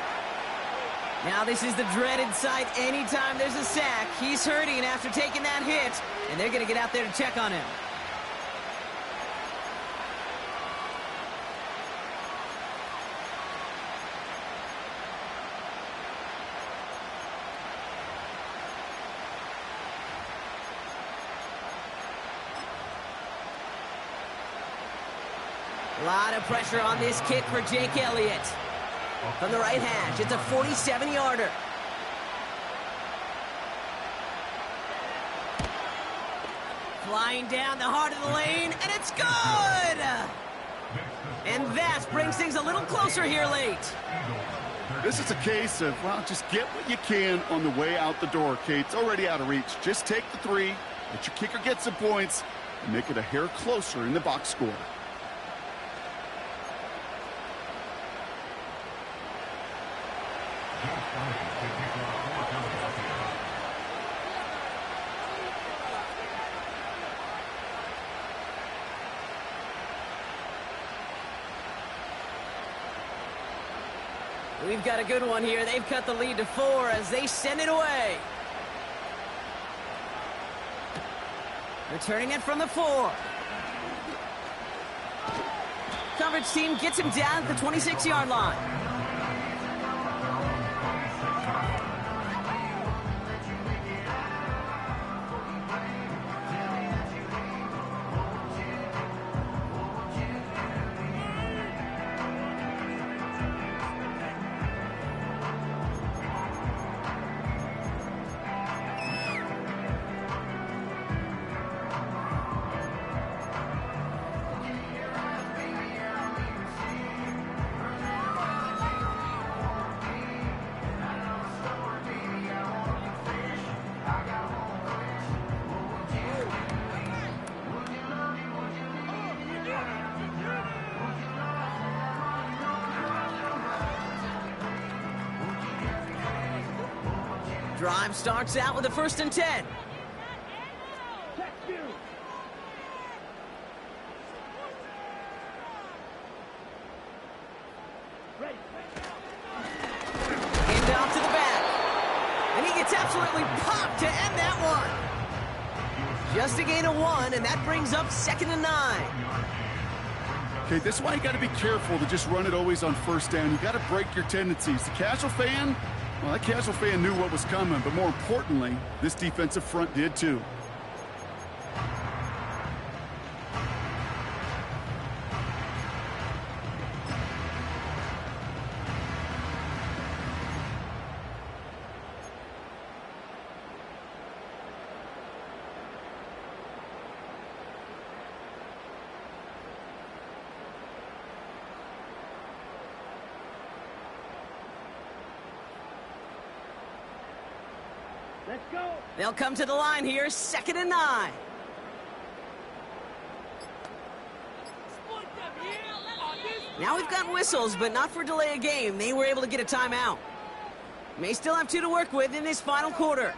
Now this is the dreaded sight anytime there's a sack. He's hurting after taking that hit, and they're going to get out there to check on him. A lot of pressure on this kick for Jake Elliott. From the right hash, it's a 47-yarder. Flying down the heart of the lane, and it's good! And that brings things a little closer here late. This is a case of, well, just get what you can on the way out the door, Kate. It's already out of reach. Just take the 3, let your kicker get some points, and make it a hair closer in the box score. We've got a good one here. They've cut the lead to 4 as they send it away. Returning it from the 4. Coverage team gets him down at the 26-yard line. Drive starts out with a 1st and 10. Hand off to the back. And he gets absolutely popped to end that one. Just a gain of 1, and that brings up 2nd and 9. Okay, this is why you got to be careful to just run it always on 1st down. You got to break your tendencies. The casual fan, well, that casual fan knew what was coming, but more importantly, this defensive front did too. Let's go. They'll come to the line here, 2nd and 9. Now we've got whistles, but not for delay of game. They were able to get a timeout. May still have 2 to work with in this final quarter.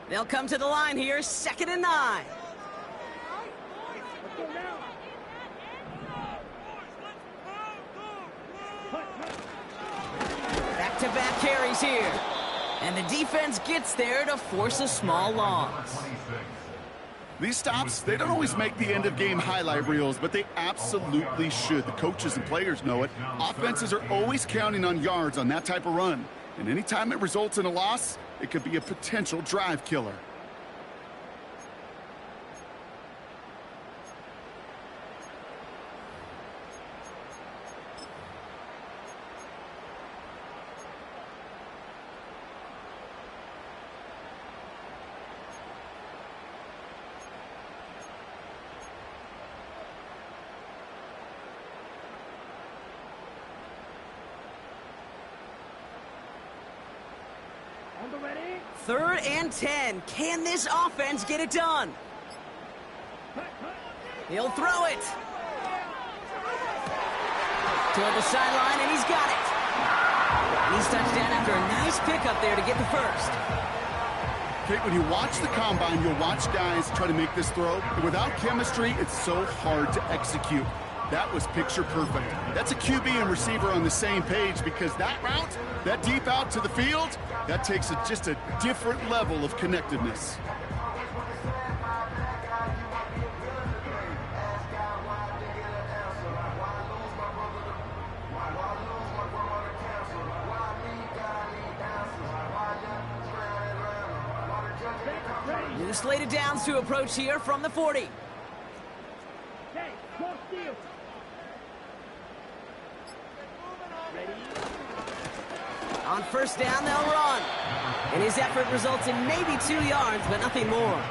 They'll come to the line here, 2nd and 9. Back-to-back carries here. And the defense gets there to force a small loss. These stops, they don't always make the end-of-game highlight reels, but they absolutely should. The coaches and players know it. Offenses are always counting on yards on that type of run. And anytime it results in a loss, it could be a potential drive killer. Ready? 3rd and 10. Can this offense get it done? He'll throw it. Toward the sideline, and he's got it. And he's touchdown after a nice pickup there to get the first. Okay, when you watch the combine, you'll watch guys try to make this throw. Without chemistry, it's so hard to execute. That was picture perfect. That's a QB and receiver on the same page, because that route, that deep out to the field, that takes just a different level of connectiveness. New slated downs to approach here from the 40. Okay, go steal. On 1st down, they'll run. And his effort results in maybe 2 yards, but nothing more.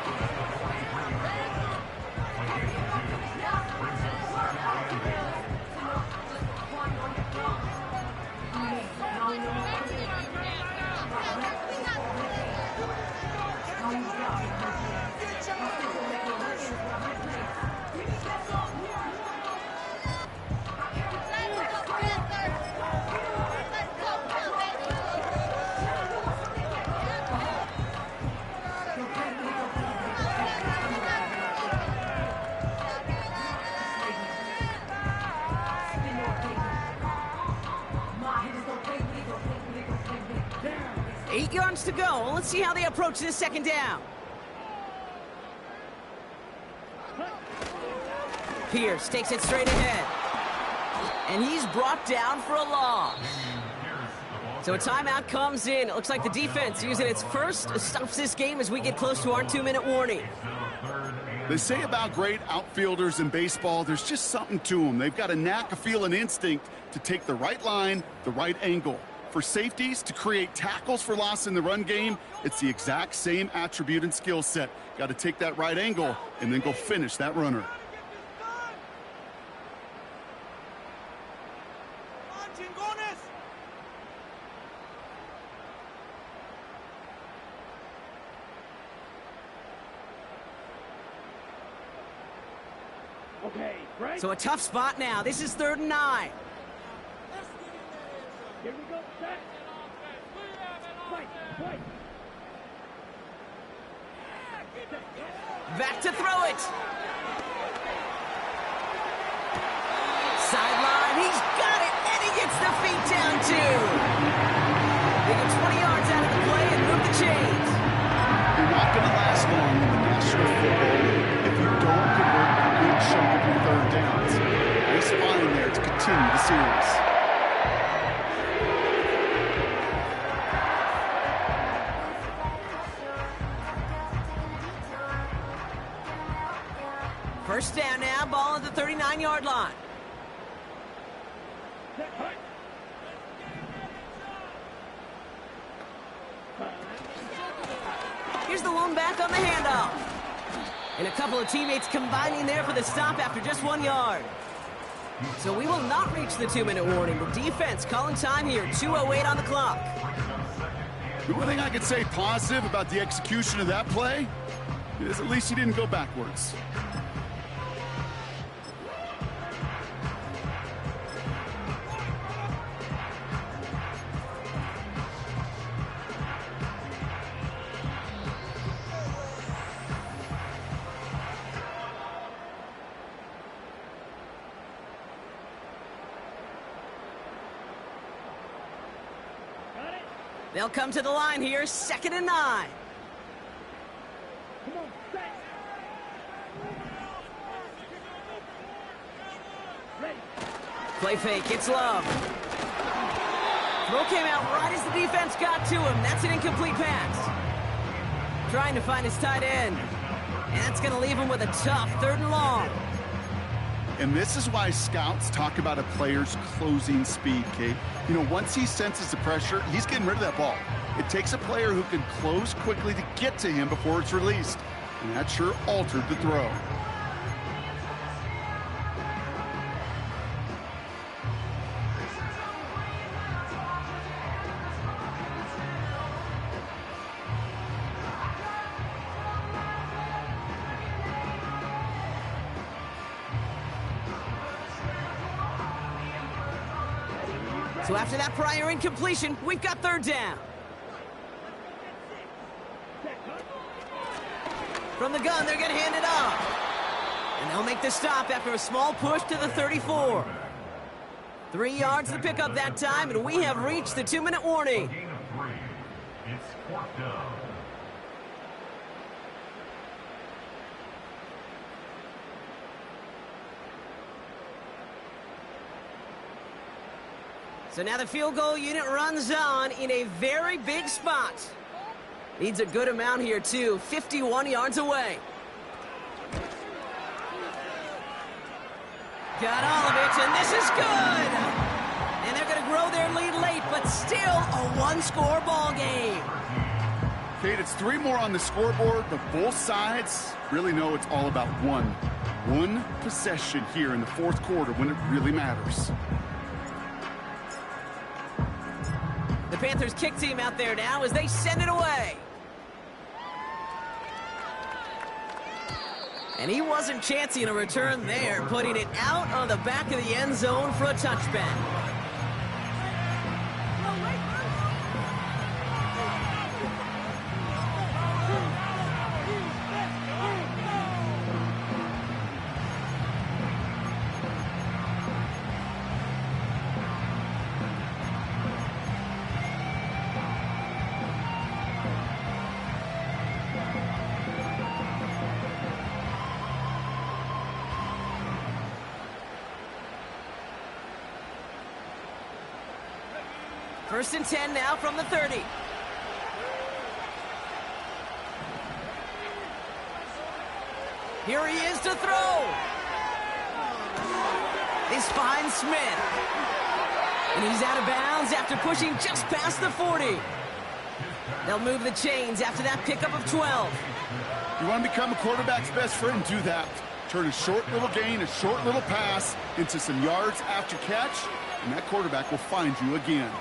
To go. Let's see how they approach this 2nd down. Pierce takes it straight ahead. And he's brought down for a loss. So a timeout comes in. It looks like the defense using its first stops this game as we get close to our 2-minute warning. They say about great outfielders in baseball, there's just something to them. They've got a knack, a feel, an instinct to take the right line, the right angle. For safeties to create tackles for loss in the run game, it's the exact same attribute and skill set. Got to take that right angle and then go finish that runner. Okay, right. So a tough spot now. This is 3rd and 9. Here we go, set. Fight, fight. Back to throw it. Sideline, he's got it, and he gets the feet down too. They get 20 yards out of the play and move the chains. You're not going to last long in the National Football League if you don't convert a good chunk of your 3rd downs. Nice find there to continue the series. First down now, ball at the 39-yard line. Here's the lone back on the handoff. And a couple of teammates combining there for the stop after just 1 yard. So we will not reach the 2-minute warning. The defense calling time here, 2:08 on the clock. The one thing I could say positive about the execution of that play is at least he didn't go backwards. They'll come to the line here, 2nd and 9. Come on, set. Ready. Play fake, it's Love. Throw came out right as the defense got to him. That's an incomplete pass. Trying to find his tight end. And that's going to leave him with a tough 3rd and long. And this is why scouts talk about a player's closing speed, Kate. You know, once he senses the pressure, he's getting rid of that ball. It takes a player who can close quickly to get to him before it's released. And that sure altered the throw. So after that prior incompletion, we've got third down. From the gun, they're going to hand it off. And they'll make the stop after a small push to the 34. 3 yards to pick up that time, and we have reached the 2-minute warning. Gain of 3. It's 4th down. So now the field goal unit runs on in a very big spot. Needs a good amount here, too. 51 yards away. Got all of it, and this is good. And they're going to grow their lead late, but still a one-score ball game. Kate, it's 3 more on the scoreboard, but both sides really know it's all about one possession here in the 4th quarter when it really matters. The Panthers kick team out there now as they send it away. And he wasn't chancing a return there, putting it out on the back of the end zone for a touchback. First and 10 now from the 30. Here he is to throw. This finds Smith. And he's out of bounds after pushing just past the 40. They'll move the chains after that pickup of 12. You want to become a quarterback's best friend? Do that. Turn a short little gain, a short little pass into some yards after catch, and that quarterback will find you again.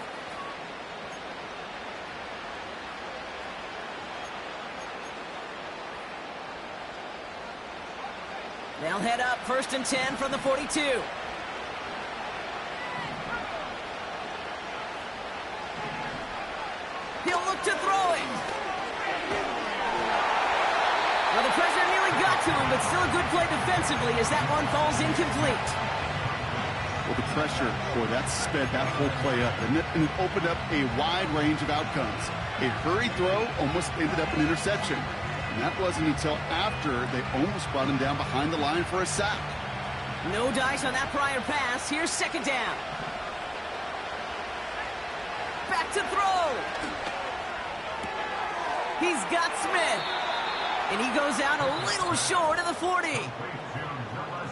They'll head up first and 10 from the 42. He'll look to throw it. Well, the pressure nearly got to him, but still a good play defensively as that one falls incomplete. Well, the pressure, boy, that sped that whole play up, and it opened up a wide range of outcomes. A hurried throw almost ended up an interception. And that wasn't until after they almost brought him down behind the line for a sack. No dice on that prior pass. Here's second down. Back to throw. He's got Smith. And he goes out a little short of the 40.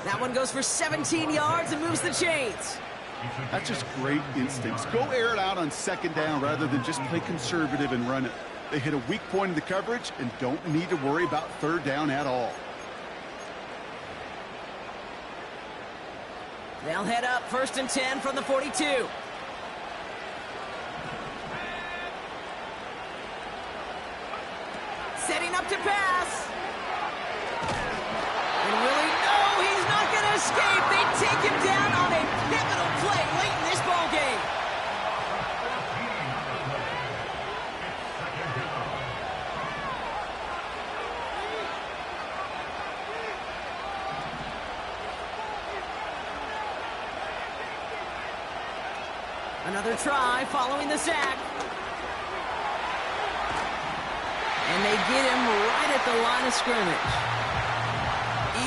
That one goes for 17 yards and moves the chains. That's just great instincts. Go air it out on second down rather than just play conservative and run it. They hit a weak point in the coverage and don't need to worry about third down at all. They'll head up first and 10 from the 42. Setting up to pass. And will he? No, he's not going to escape. They take him down on a pivotal play late in this ball game. Another try following the sack. And they get him right at the line of scrimmage.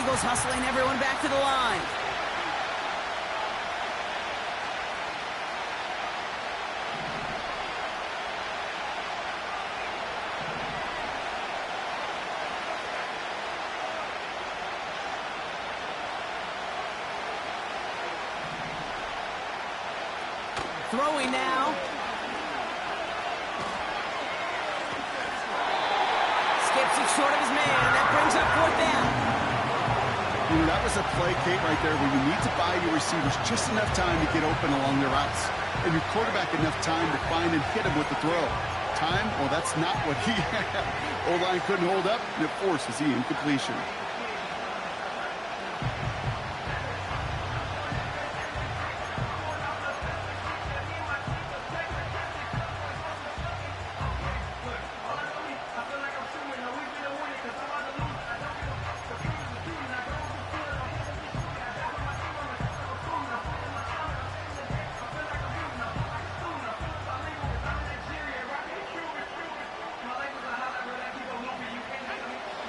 Eagles hustling everyone back to the line. Throwing now. Skips it short of his man. That brings up fourth down. You know, that was a play, Kate, right there where you need to buy your receivers just enough time to get open along their routes. And your quarterback enough time to find and hit him with the throw. Time? Well, that's not what he had. O-line couldn't hold up, and it forces the incompletion.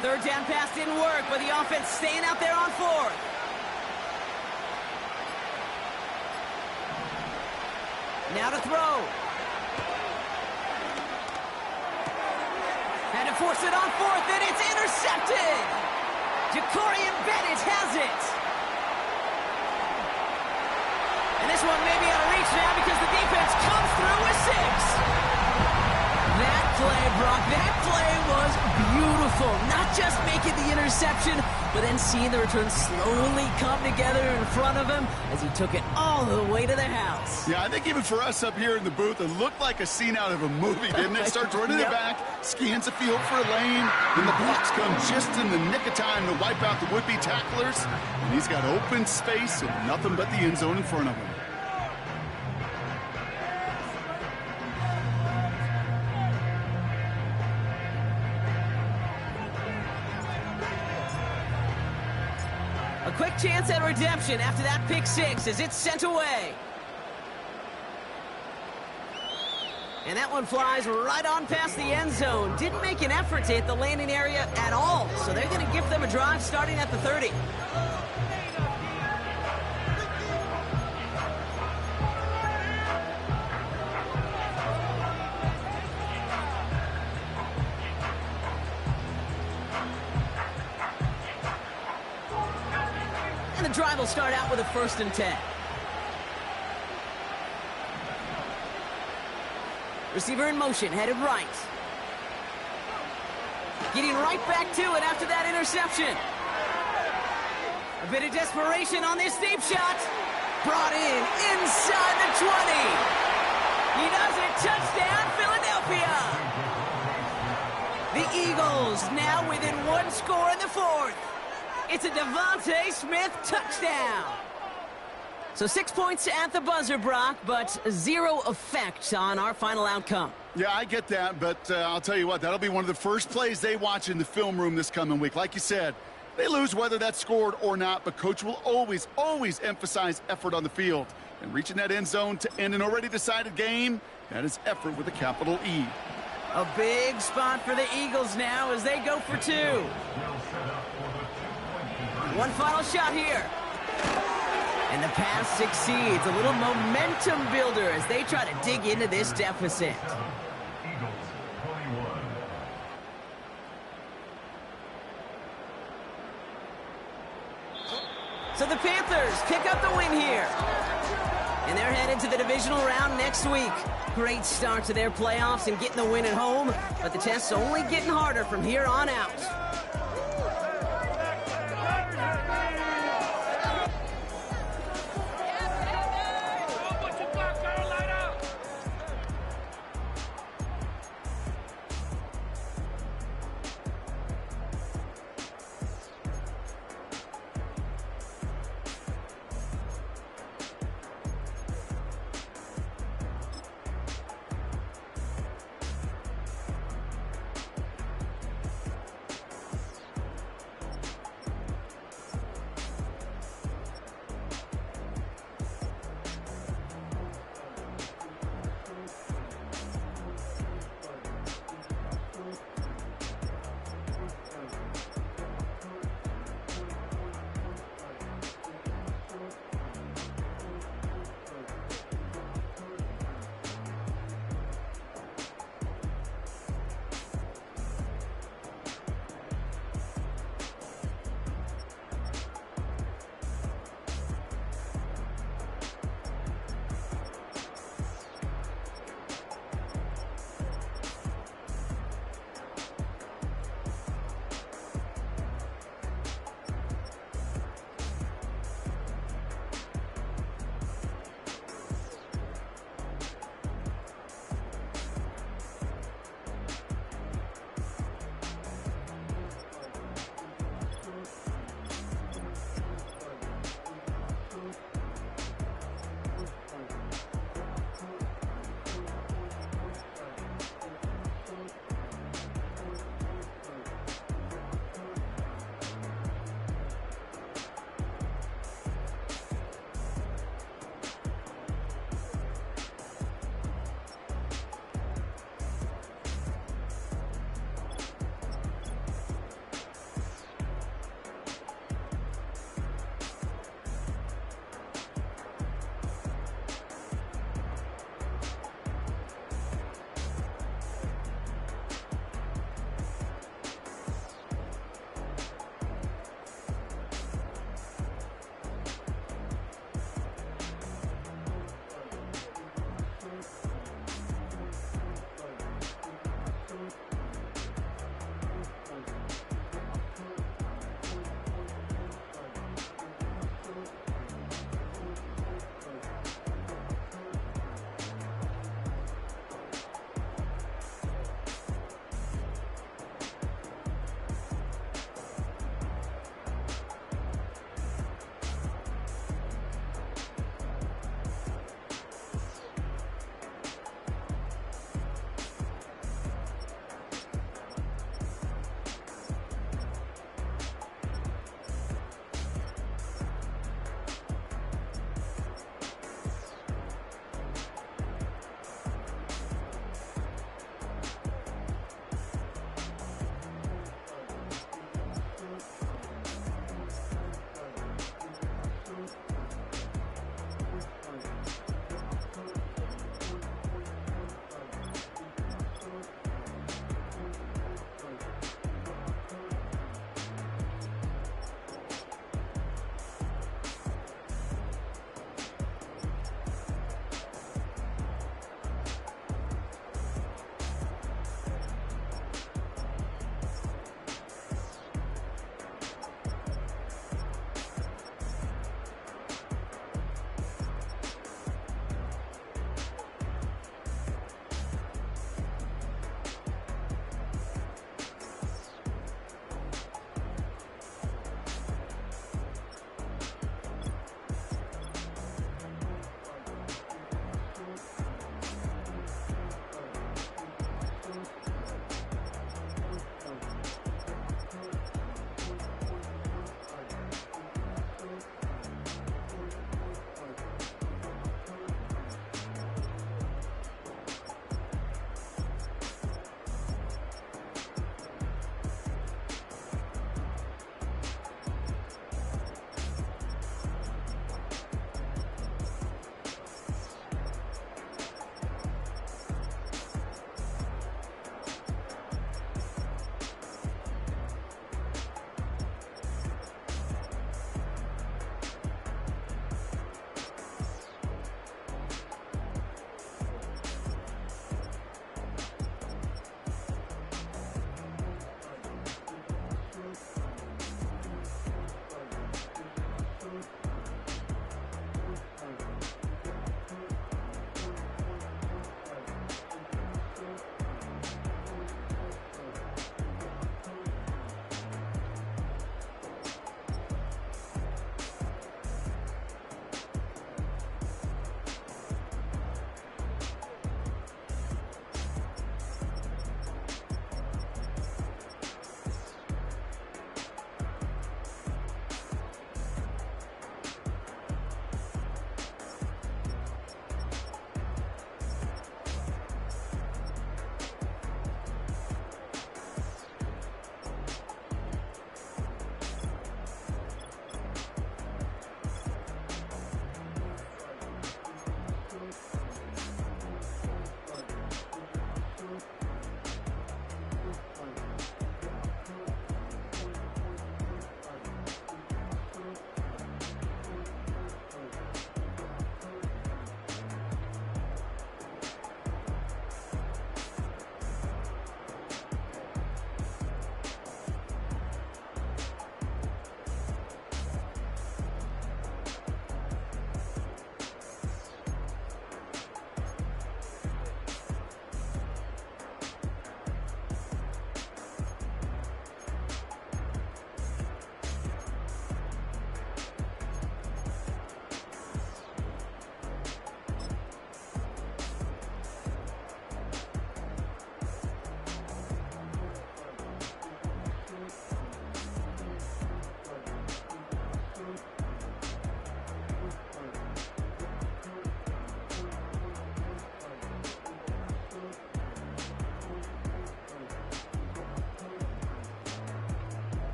Third down pass didn't work, but the offense staying out there on fourth. Now to throw. Had to force it on fourth, and it's intercepted. Jacorian Bennett has it. And this one may be out of reach now because the defense comes through with 6. That play, Brock, that play was beautiful. Not just making the interception, but then seeing the return slowly come together in front of him as he took it all the way to the house. Yeah, I think even for us up here in the booth, it looked like a scene out of a movie, didn't it? Starts running it back, scans the field for a lane, and the blocks come just in the nick of time to wipe out the would-be tacklers. And he's got open space and nothing but the end zone in front of him. A quick chance at redemption after that pick 6 as it's sent away. And that one flies right on past the end zone. Didn't make an effort to hit the landing area at all, so they're going to give them a drive starting at the 30. And the drive will start out with a 1st and 10. Receiver in motion, headed right. Getting right back to it after that interception. A bit of desperation on this deep shot. Brought in inside the 20. He does it. Touchdown, Philadelphia. The Eagles now within 1 score in the 4th. It's a Devontae Smith touchdown. So 6 points at the buzzer, Brock, but 0 effect on our final outcome. Yeah, I get that, but I'll tell you what, that'll be one of the first plays they watch in the film room this coming week. Like you said, they lose whether that's scored or not, but Coach will always, always emphasize effort on the field. And reaching that end zone to end an already decided game, that is effort with a capital E. A big spot for the Eagles now as they go for 2. One final shot here. And the pass succeeds. A little momentum builder as they try to dig into this deficit. Eagles 21. So the Panthers pick up the win here. And they're headed to the divisional round next week. Great start to their playoffs and getting the win at home, but the test's only getting harder from here on out.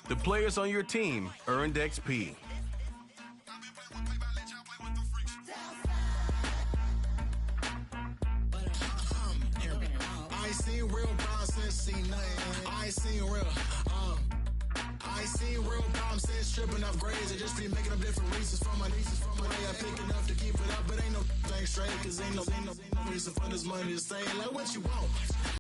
The players on your team earned XP. I ain't seen real problems since seen nothing. I ain't seen real problems since tripping off grades. I just be making up different reasons for my nieces. From my way I pick enough to keep it up, but ain't no thing straight. Cause ain't no reason for this money to stay. Like what you want?